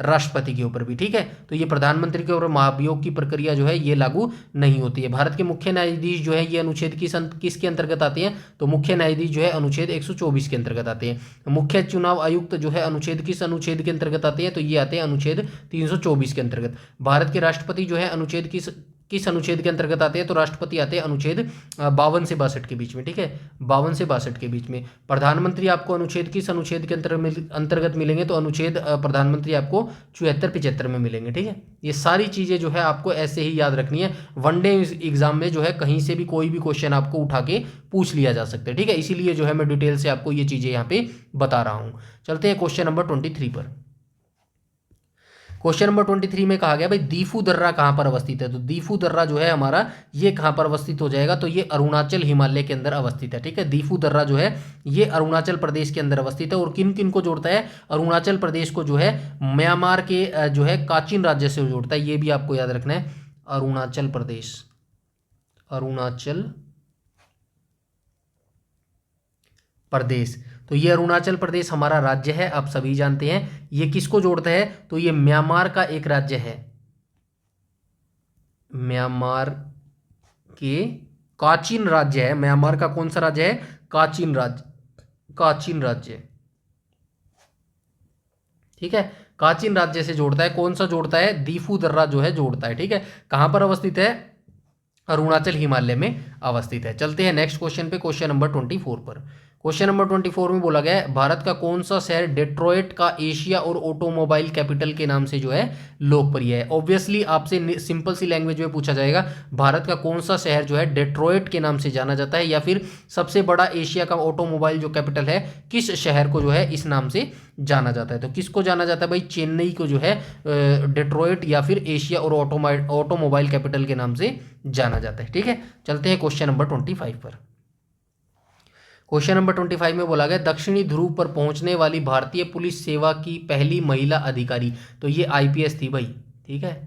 राष्ट्रपति के ऊपर भी। ठीक है, तो ये प्रधानमंत्री के ऊपर महाभियोग की प्रक्रिया जो है ये लागू नहीं होती है। भारत के मुख्य न्यायाधीश जो है ये अनुच्छेद किसके अंतर्गत आते हैं, तो मुख्य न्यायाधीश जो है अनुच्छेद 124 के अंतर्गत आते हैं। मुख्य चुनाव आयुक्त जो है किस अनुच्छेद के अंतर्गत आते हैं, तो ये आते हैं अनुच्छेद 324 के अंतर्गत। भारत के राष्ट्रपति जो है अनुच्छेद किस अनुच्छेद के अंतर्गत आते हैं, तो राष्ट्रपति आते हैं अनुच्छेद 52 से 62 के बीच में। ठीक है, 52 से 62 के बीच में। प्रधानमंत्री आपको किस अनुच्छेद के अंतर्गत मिलेंगे, तो अनुच्छेद प्रधानमंत्री आपको 74-75 में मिलेंगे। ठीक है, ये सारी चीज़ें जो है आपको ऐसे ही याद रखनी है। वनडे एग्जाम में जो है कहीं से भी कोई भी क्वेश्चन आपको उठा के पूछ लिया जा सकता है। ठीक है, इसीलिए जो है मैं डिटेल से आपको ये चीज़ें यहाँ पे बता रहा हूँ। चलते हैं क्वेश्चन नंबर 23 पर। क्वेश्चन नंबर 23 में कहा गया भाई दीफू दर्रा कहाँ पर अवस्थित है, तो दीफू दर्रा जो है हमारा ये कहाँ पर अवस्थित हो जाएगा, तो ये अरुणाचल हिमालय के अंदर अवस्थित है। ठीक है, दीफू दर्रा जो है ये अरुणाचल प्रदेश के अंदर अवस्थित है और किन किन को जोड़ता है, अरुणाचल प्रदेश को जो है म्यांमार के जो है काचिन राज्य से जोड़ता है। ये भी आपको याद रखना है, अरुणाचल प्रदेश, अरुणाचल प्रदेश। तो ये अरुणाचल प्रदेश हमारा राज्य है, आप सभी जानते हैं। ये किसको जोड़ता है, तो ये म्यांमार का एक राज्य है, म्यांमार के काचिन राज्य है। म्यांमार का कौन सा राज्य है, काचिन राज्य, काचिन राज्य। ठीक है, काचिन राज्य से जोड़ता है। कौन सा जोड़ता है, दीफू दर्रा जो है जोड़ता है। ठीक है, कहां पर अवस्थित है, अरुणाचल हिमालय में अवस्थित है। चलते हैं नेक्स्ट क्वेश्चन पे, क्वेश्चन नंबर 24 पर। क्वेश्चन नंबर 24 में बोला गया है भारत का कौन सा शहर डेट्रॉयट का एशिया और ऑटोमोबाइल कैपिटल के नाम से जो है लोकप्रिय है। ऑब्वियसली आपसे सिंपल सी लैंग्वेज में पूछा जाएगा भारत का कौन सा शहर जो है डेट्रॉयट के नाम से जाना जाता है, या फिर सबसे बड़ा एशिया का ऑटोमोबाइल जो कैपिटल है किस शहर को जो है इस नाम से जाना जाता है। तो किसको जाना जाता है भाई, चेन्नई को जो है डेट्रॉयट या फिर एशिया और ऑटोमोबाइल कैपिटल के नाम से जाना जाता है। ठीक है, चलते हैं क्वेश्चन नंबर 25 पर। क्वेश्चन नंबर 25 में बोला गया दक्षिणी ध्रुव पर पहुंचने वाली भारतीय पुलिस सेवा की पहली महिला अधिकारी, तो ये आईपीएस थी भाई। ठीक है,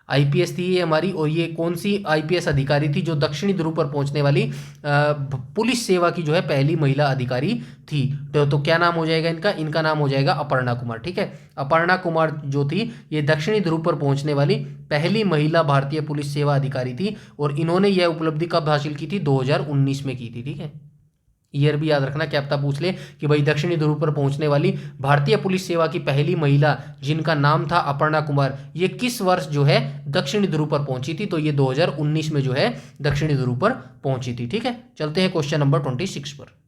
आईपीएस थी ये हमारी, और ये कौन सी आईपीएस अधिकारी थी, जो दक्षिणी ध्रुव पर पहुंचने वाली पुलिस सेवा की जो है पहली महिला अधिकारी थी। तो क्या नाम हो जाएगा इनका नाम हो जाएगा अपर्णा कुमार। ठीक है, अपर्णा कुमार जो थी ये दक्षिणी ध्रुव पर पहुंचने वाली पहली महिला भारतीय पुलिस सेवा अधिकारी थी, और इन्होंने यह उपलब्धि कब हासिल की थी, 2019 में की थी। ठीक है, ईयर भी याद रखना, क्या पता पूछ ले कि भाई दक्षिणी ध्रुव पर पहुंचने वाली भारतीय पुलिस सेवा की पहली महिला जिनका नाम था अपर्णा कुमार, ये किस वर्ष जो है दक्षिणी ध्रुव पर पहुंची थी, तो ये 2019 में जो है दक्षिणी ध्रुव पर पहुंची थी। ठीक है, चलते हैं क्वेश्चन नंबर 26 पर।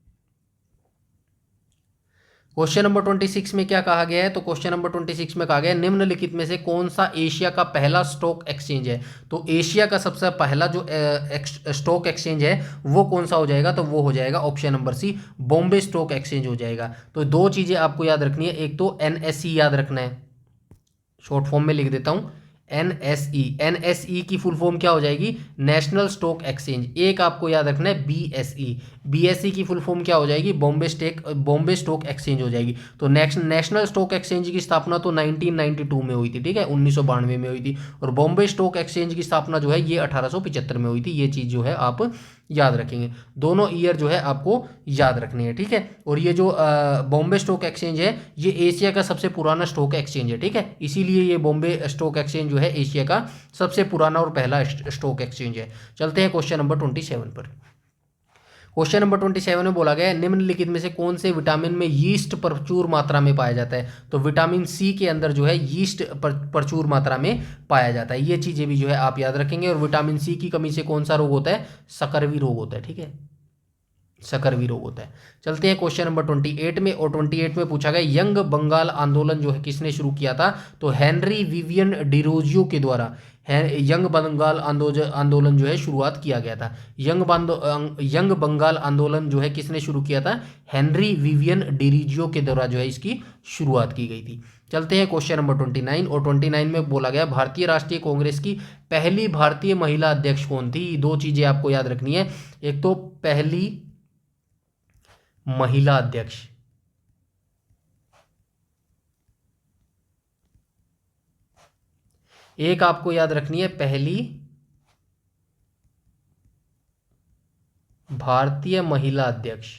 क्वेश्चन नंबर 26 में क्या कहा गया है, तो क्वेश्चन नंबर 26 में कहा गया है निम्नलिखित में से कौन सा एशिया का पहला स्टॉक एक्सचेंज है। तो एशिया का सबसे पहला जो स्टॉक एक्सचेंज है वो कौन सा हो जाएगा, तो वो हो जाएगा option number C, Bombay stock exchange हो जाएगा। तो दो चीजें आपको याद रखनी है, एक तो एनएसई याद रखना है, शॉर्ट फॉर्म में लिख देता हूं एनएसई की फुल फॉर्म क्या हो जाएगी, नेशनल स्टॉक एक्सचेंज। एक आपको याद रखना है बीएसई की फुल फॉर्म क्या हो जाएगी, बॉम्बे स्टॉक एक्सचेंज हो जाएगी। तो नेशनल स्टॉक एक्सचेंज की स्थापना तो 1992 में हुई थी। ठीक है, 1992 में हुई थी, और बॉम्बे स्टॉक एक्सचेंज की स्थापना जो है ये 1875 में हुई थी। ये चीज़ जो है आप याद रखेंगे, दोनों ईयर जो है आपको याद रखनी है। ठीक है, और ये जो बॉम्बे स्टॉक एक्सचेंज है ये एशिया का सबसे पुराना स्टॉक एक्सचेंज है। ठीक है, इसीलिए ये बॉम्बे स्टॉक एक्सचेंज जो है एशिया का सबसे पुराना और पहला स्टॉक एक्सचेंज है। चलते हैं क्वेश्चन नंबर 27 पर। क्वेश्चन नंबर 27 में बोला गया है निम्नलिखित में से कौन से विटामिन में यीस्ट प्रचुर मात्रा में पाया जाता है। तो विटामिन सी के अंदर जो है यीस्ट प्रचुर मात्रा में पाया जाता है। ये चीजें भी जो है आप याद रखेंगे। और विटामिन सी की कमी से कौन सा रोग होता है, सकरवी रोग होता है। ठीक है, सकरवी रोग होता है। चलते हैं क्वेश्चन नंबर 28 में, और 28 में पूछा गया यंग बंगाल आंदोलन जो है किसने शुरू किया था, तो हेनरी विवियन डिरोजियो के द्वारा। है यंग बंगाल आंदोलन जो है शुरुआत किया गया था। यंग बंगाल आंदोलन जो है किसने शुरू किया था? हेनरी विवियन डिरीजियो के द्वारा जो है इसकी शुरुआत की गई थी। चलते हैं क्वेश्चन नंबर 29, और 29 में बोला गया भारतीय राष्ट्रीय कांग्रेस की पहली भारतीय महिला अध्यक्ष कौन थी? दो चीजें आपको याद रखनी है, एक तो पहली महिला अध्यक्ष, एक आपको याद रखनी है पहली भारतीय महिला अध्यक्ष।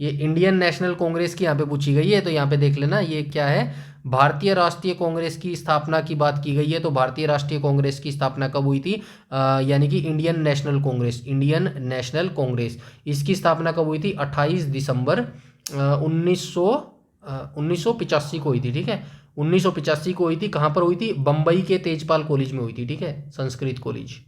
ये इंडियन नेशनल कांग्रेस की यहाँ पे पूछी गई है, तो यहाँ पे देख लेना ये क्या है, भारतीय राष्ट्रीय कांग्रेस की स्थापना की बात की गई है। तो भारतीय राष्ट्रीय कांग्रेस की स्थापना कब हुई थी? यानी कि Indian national Congress, Indian national Congress, इसकी स्थापना कब हुई थी? 28 दिसंबर 1985 को हुई थी। ठीक है, 1985 को हुई थी। कहाँ पर हुई थी? बम्बई के तेजपाल कॉलेज में हुई थी। ठीक है, संस्कृत कॉलेज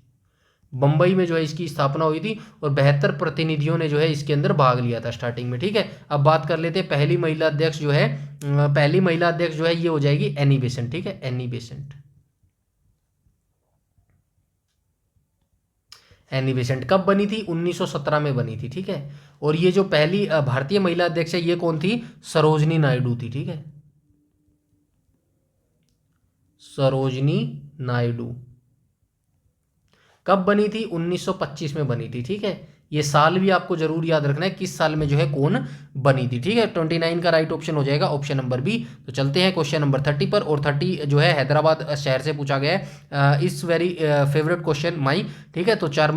बम्बई में जो है इसकी स्थापना हुई थी, और 72 प्रतिनिधियों ने जो है इसके अंदर भाग लिया था स्टार्टिंग में। ठीक है, अब बात कर लेते हैं पहली महिला अध्यक्ष जो है, पहली महिला अध्यक्ष जो है ये हो जाएगी एनी बेसेंट। ठीक है, एनी बेसेंट। एनी बेसेंट कब बनी थी? 1917 में बनी थी। ठीक है, और ये जो पहली भारतीय महिला अध्यक्ष है ये कौन थी? सरोजनी नायडू थी। ठीक है, सरोजनी नायडू कब बनी थी? 1925 में बनी थी। ठीक है, ये साल भी आपको जरूर याद रखना है किस साल में जो है कौन बनी थी। ठीक है, 29 का राइट ऑप्शन हो जाएगा ऑप्शन नंबर बी। तो चलते हैं क्वेश्चन नंबर 30 पर, और 30 जो है हैदराबाद शहर से पूछा गया है। इस वेरी फेवरेट क्वेश्चन माई। ठीक है, तो चार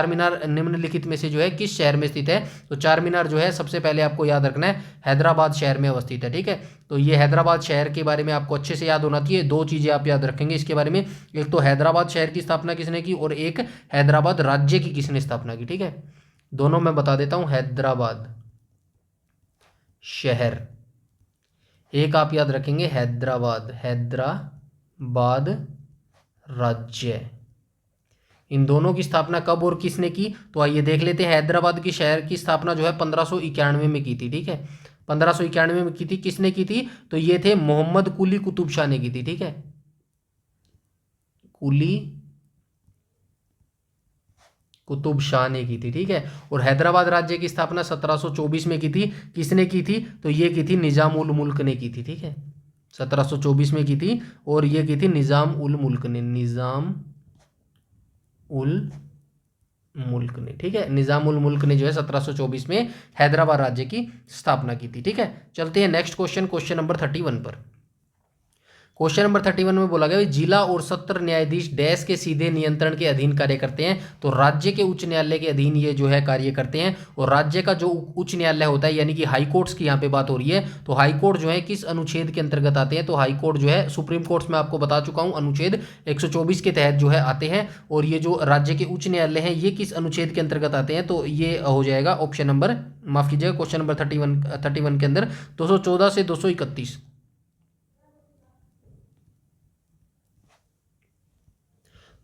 मीनार निम्नलिखित में से जो है किस शहर में स्थित है? तो चार मीनार जो है सबसे पहले आपको याद रखना है हैदराबाद शहर में अवस्थित है। ठीक है, तो ये हैदराबाद शहर के बारे में आपको अच्छे से याद होना चाहिए। दो चीज़ें आप याद रखेंगे इसके बारे में, एक तो हैदराबाद शहर की स्थापना किसने की, और एक हैदराबाद राज्य की किसने स्थापना की। ठीक है, दोनों मैं बता देता हूं। हैदराबाद शहर, एक आप याद रखेंगे हैदराबाद, हैदराबाद राज्य। इन दोनों की स्थापना कब और किसने की? तो आइए देख लेते हैं। हैदराबाद की शहर की स्थापना जो है 1591 में की थी। ठीक है, 1591 में की थी। किसने की थी? तो ये थे मोहम्मद कुली कुतुब शाह ने की थी। ठीक है, कुली कुतुब शाह ने की थी। ठीक है, और हैदराबाद राज्य की स्थापना 1724 में की थी। किसने की थी? तो ये की थी निजाम उल मुल्क ने की थी। ठीक है, 1724 में की थी, और ये की थी निजाम उल मुल्क ने, निजाम उल मुल्क ने। ठीक है, निजाम उल मुल्क ने जो है 1724 में हैदराबाद राज्य की स्थापना की थी। ठीक है, चलते हैं नेक्स्ट क्वेश्चन, क्वेश्चन नंबर 31 पर। क्वेश्चन नंबर 31 में बोला गया जिला और सत्र न्यायाधीश डैश के सीधे नियंत्रण के अधीन कार्य करते हैं? तो राज्य के उच्च न्यायालय के अधीन ये जो है कार्य करते हैं। और राज्य का जो उच्च न्यायालय होता है, यानी कि हाई कोर्ट्स की यहाँ पे बात हो रही है, तो हाई कोर्ट जो है किस अनुच्छेद के अंतर्गत आते हैं? तो हाई कोर्ट जो है सुप्रीम कोर्ट्स में आपको बता चुका हूँ, अनुच्छेद 124 के तहत जो है आते हैं। और ये जो राज्य के उच्च न्यायालय हैं ये किस अनुच्छेद के अंतर्गत आते हैं? तो ये हो जाएगा ऑप्शन नंबर, माफ कीजिएगा, क्वेश्चन नंबर 31 के अंदर 214 से 231,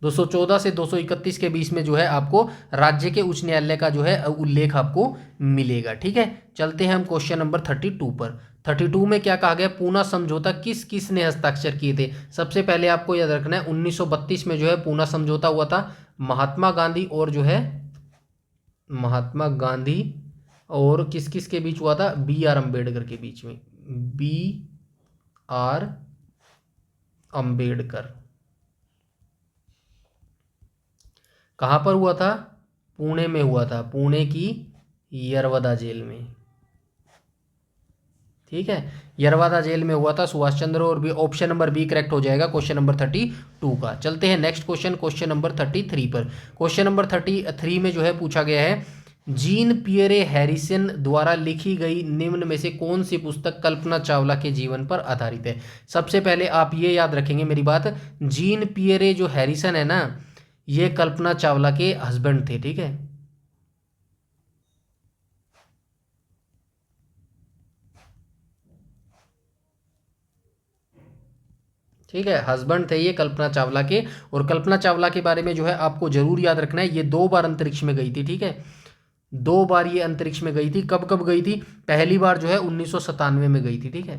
214 से 231 के बीच में जो है आपको राज्य के उच्च न्यायालय का जो है उल्लेख आपको मिलेगा। ठीक है, चलते हैं हम क्वेश्चन नंबर 32 पर। 32 में क्या कहा गया? पूना समझौता किस किस ने हस्ताक्षर किए थे? सबसे पहले आपको याद रखना है 1932 में जो है पूना समझौता हुआ था। महात्मा गांधी और जो है महात्मा गांधी और किस किस के बीच हुआ था? बी आर अम्बेडकर के बीच में, बी आर अम्बेडकर। कहाँ पर हुआ था? पुणे में हुआ था, पुणे की यरवदा जेल में। ठीक है, यरवदा जेल में हुआ था सुभाष चंद्र, और भी ऑप्शन नंबर बी करेक्ट हो जाएगा क्वेश्चन नंबर 32 का। चलते हैं नेक्स्ट क्वेश्चन, क्वेश्चन नंबर 33 पर। क्वेश्चन नंबर 33 में जो है पूछा गया है जीन पियरे हैरिसन द्वारा लिखी गई निम्न में से कौन सी पुस्तक कल्पना चावला के जीवन पर आधारित है? सबसे पहले आप ये याद रखेंगे मेरी बात, जीन पियरे जो हैरिसन है ना, ये कल्पना चावला के हस्बैंड थे। ठीक है, ठीक है, हस्बैंड थे ये कल्पना चावला के। और कल्पना चावला के बारे में जो है आपको जरूर याद रखना है, ये 2 बार अंतरिक्ष में गई थी। ठीक है, 2 बार ये अंतरिक्ष में गई थी। कब कब गई थी? पहली बार जो है 1997 में गई थी। ठीक है,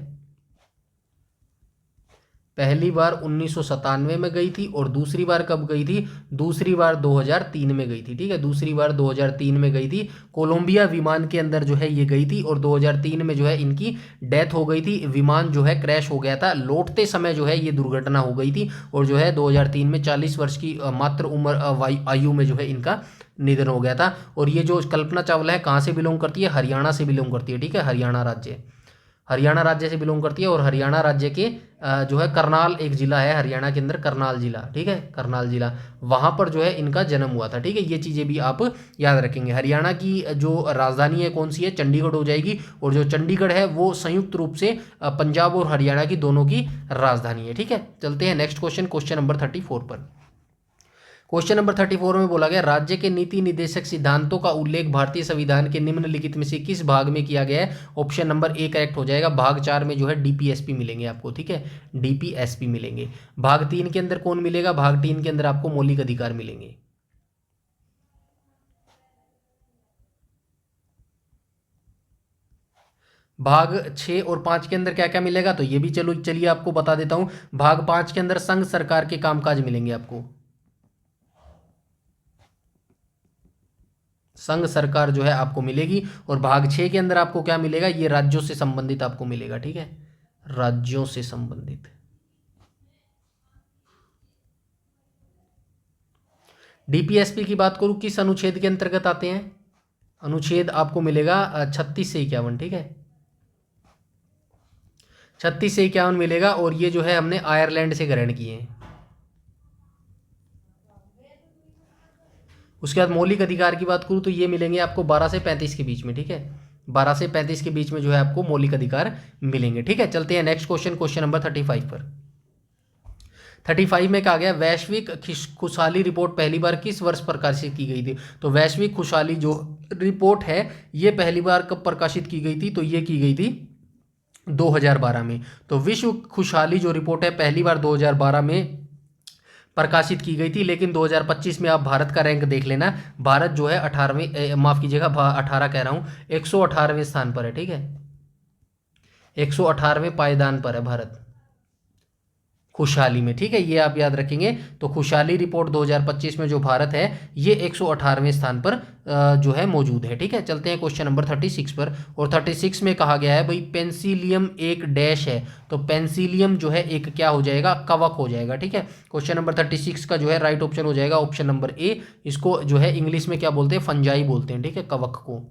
पहली बार 1997 में गई थी और दूसरी बार कब गई थी? दूसरी बार 2003 में गई थी। ठीक है, दूसरी बार 2003 में गई थी। कोलंबिया विमान के अंदर जो है ये गई थी और 2003 में जो है इनकी डेथ हो गई थी। विमान जो है क्रैश हो गया था, लौटते समय जो है ये दुर्घटना हो गई थी और जो है 2003 में 40 वर्ष की मात्र उम्र आयु में जो है इनका निधन हो गया था। और ये जो कल्पना चावला है कहाँ से बिलोंग करती है? हरियाणा से बिलोंग करती है। ठीक है, हरियाणा राज्य से बिलोंग करती है और हरियाणा राज्य के जो है करनाल एक जिला है हरियाणा के अंदर, करनाल जिला। ठीक है, करनाल जिला, वहाँ पर जो है इनका जन्म हुआ था। ठीक है, ये चीज़ें भी आप याद रखेंगे। हरियाणा की जो राजधानी है कौन सी है? चंडीगढ़ हो जाएगी। और जो चंडीगढ़ है वो संयुक्त रूप से पंजाब और हरियाणा की दोनों की राजधानी है। ठीक है, चलते हैं नेक्स्ट क्वेश्चन नंबर 34 पर। क्वेश्चन नंबर 34 में बोला गया, राज्य के नीति निदेशक सिद्धांतों का उल्लेख भारतीय संविधान के निम्नलिखित में से किस भाग में किया गया है? ऑप्शन नंबर ए करेक्ट हो जाएगा। भाग 4 में जो है डीपीएसपी मिलेंगे आपको। ठीक है, डीपीएसपी मिलेंगे। भाग 3 के अंदर कौन मिलेगा? भाग 3 के अंदर आपको मौलिक अधिकार मिलेंगे। भाग 6 और 5 के अंदर क्या क्या मिलेगा? तो ये भी चलिए आपको बता देता हूं। भाग 5 के अंदर संघ सरकार के कामकाज मिलेंगे आपको। संघ सरकार जो है आपको मिलेगी। और भाग 6 के अंदर आपको क्या मिलेगा? ये राज्यों से संबंधित आपको मिलेगा। ठीक है, राज्यों से संबंधित। डीपीएसपी की बात करूं किस अनुच्छेद के अंतर्गत आते हैं? अनुच्छेद आपको मिलेगा 36 से 51। ठीक है, 36 से 51 मिलेगा। और ये जो है हमने आयरलैंड से ग्रहण किए हैं। उसके बाद मौलिक अधिकार की बात करूँ तो ये मिलेंगे आपको 12 से 35 के बीच में। ठीक है, 12 से 35 के बीच में जो है आपको मौलिक अधिकार मिलेंगे। ठीक है, चलते हैं नेक्स्ट क्वेश्चन नंबर 35 पर। 35 में कहा गया, वैश्विक खुशहाली रिपोर्ट पहली बार किस वर्ष प्रकाशित की गई थी? तो वैश्विक खुशहाली जो रिपोर्ट है ये पहली बार कब प्रकाशित की गई थी? तो ये की गई थी 2012 में। तो विश्व खुशहाली जो रिपोर्ट है पहली बार 2012 में प्रकाशित की गई थी। लेकिन 2025 में आप भारत का रैंक देख लेना। भारत जो है 18वें, माफ कीजिएगा 18 कह रहा हूँ, 118वें स्थान पर है। ठीक है, 118वें पायदान पर है भारत खुशहाली में। ठीक है, ये आप याद रखेंगे। तो खुशहाली रिपोर्ट 2025 में जो भारत है ये 118वें स्थान पर जो है मौजूद है। ठीक है, चलते हैं क्वेश्चन नंबर 36 पर। और 36 में कहा गया है भाई, पेंसिलियम एक डैश है। तो पेंसिलियम जो है एक क्या हो जाएगा? कवक हो जाएगा। ठीक है, क्वेश्चन नंबर 36 का जो है राइट ऑप्शन हो जाएगा ऑप्शन नंबर ए। इसको जो है इंग्लिश में क्या बोलते हैं? फंजाई बोलते हैं। ठीक है, कवक को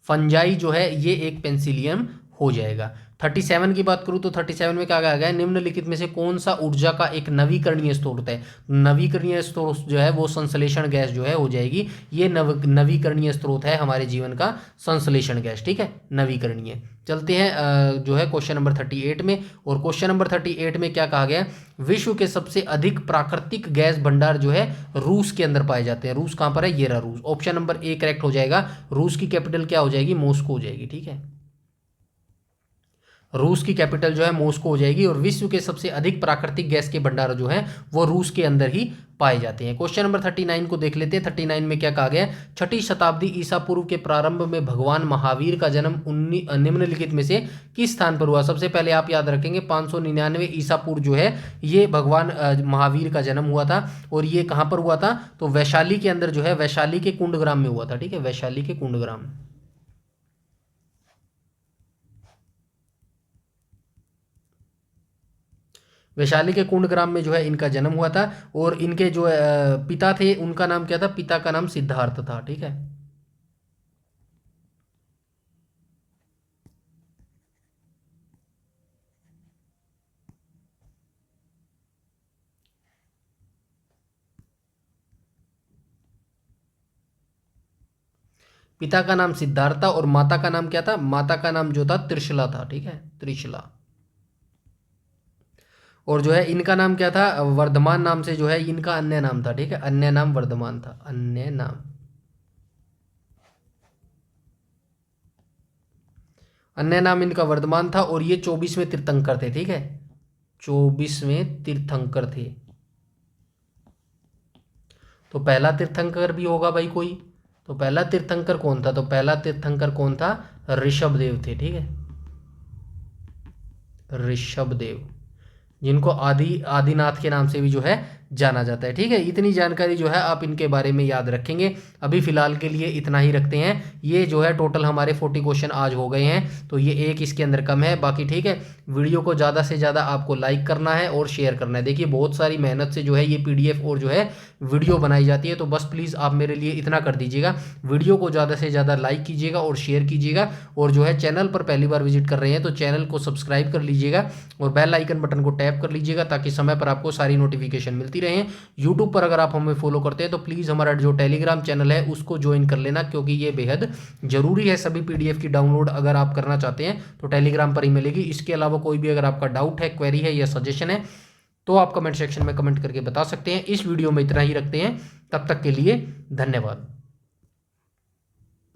फंजाई जो है ये एक पेंसिलियम हो जाएगा। 37 की बात करूँ तो 37 में क्या कहा गया है? निम्नलिखित में से कौन सा ऊर्जा का एक नवीकरणीय स्रोत है? नवीकरणीय स्रोत जो है वो संश्लेषण गैस जो है हो जाएगी। ये नवीकरणीय स्रोत है हमारे जीवन का, संश्लेषण गैस। ठीक है, नवीकरणीय। चलते हैं जो है क्वेश्चन नंबर 38 में। और क्वेश्चन नंबर 38 में क्या कहा गया? विश्व के सबसे अधिक प्राकृतिक गैस भंडार जो है रूस के अंदर पाए जाते हैं। रूस कहाँ पर है? ये रहा रूस। ऑप्शन नंबर ए करेक्ट हो जाएगा। रूस की कैपिटल क्या हो जाएगी? मॉस्को हो जाएगी। ठीक है, रूस की कैपिटल जो है मॉस्को हो जाएगी। और विश्व के सबसे अधिक प्राकृतिक गैस के भंडार जो हैं वो रूस के अंदर ही पाए जाते हैं। क्वेश्चन नंबर 39 को देख लेते हैं। 39 में क्या कहा गया? 6ठी शताब्दी ईसा पूर्व के प्रारंभ में भगवान महावीर का जन्म निम्नलिखित में से किस स्थान पर हुआ? सबसे पहले आप याद रखेंगे 599 ईसा पूर्व जो है ये भगवान महावीर का जन्म हुआ था। और ये कहाँ पर हुआ था? तो वैशाली के अंदर जो है, वैशाली के कुंडग्राम में हुआ था। ठीक है, वैशाली के कुंडग्राम, वैशाली के कुंडग्राम में जो है इनका जन्म हुआ था। और इनके जो पिता थे उनका नाम क्या था? पिता का नाम सिद्धार्थ था। ठीक है, पिता का नाम सिद्धार्थ था और माता का नाम क्या था? माता का नाम जो था त्रिशला था। ठीक है, त्रिशला। और जो है इनका नाम क्या था? वर्धमान नाम से जो है इनका अन्य नाम था। ठीक है, अन्य नाम वर्धमान था, अन्य नाम, अन्य नाम इनका वर्धमान था। और ये 24वें तीर्थंकर थे। ठीक है, 24वें तीर्थंकर थे। तो पहला तीर्थंकर भी होगा भाई कोई। तो पहला तीर्थंकर कौन था? तो पहला तीर्थंकर कौन था? ऋषभ देव थे। ठीक है, ऋषभदेव, जिनको आदिनाथ के नाम से भी जो है जाना जाता है। ठीक है, इतनी जानकारी जो है आप इनके बारे में याद रखेंगे। अभी फिलहाल के लिए इतना ही रखते हैं। ये जो है टोटल हमारे 40 क्वेश्चन आज हो गए हैं, तो ये एक इसके अंदर कम है। बाकी ठीक है, वीडियो को ज़्यादा से ज़्यादा आपको लाइक करना है और शेयर करना है। देखिए बहुत सारी मेहनत से जो है ये PDF और जो है वीडियो बनाई जाती है, तो बस प्लीज़ आप मेरे लिए इतना कर दीजिएगा, वीडियो को ज़्यादा से ज़्यादा लाइक कीजिएगा और शेयर कीजिएगा। और जो है चैनल पर पहली बार विजिट कर रहे हैं तो चैनल को सब्सक्राइब कर लीजिएगा और बेल आइकन बटन को टैप कर लीजिएगा, ताकि समय पर आपको सारी नोटिफिकेशन मिलती रहें। यूट्यूब पर अगर आप हमें फॉलो करते हैं तो प्लीज़ हमारा जो टेलीग्राम चैनल है उसको ज्वाइन कर लेना, क्योंकि ये बेहद ज़रूरी है। सभी PDF की डाउनलोड अगर आप करना चाहते हैं तो टेलीग्राम पर ही मिलेगी। इसके अलावा कोई भी अगर आपका डाउट है, क्वेरी है या सजेशन है तो आप कमेंट सेक्शन में कमेंट करके बता सकते हैं। इस वीडियो में इतना ही रखते हैं, तब तक के लिए धन्यवाद।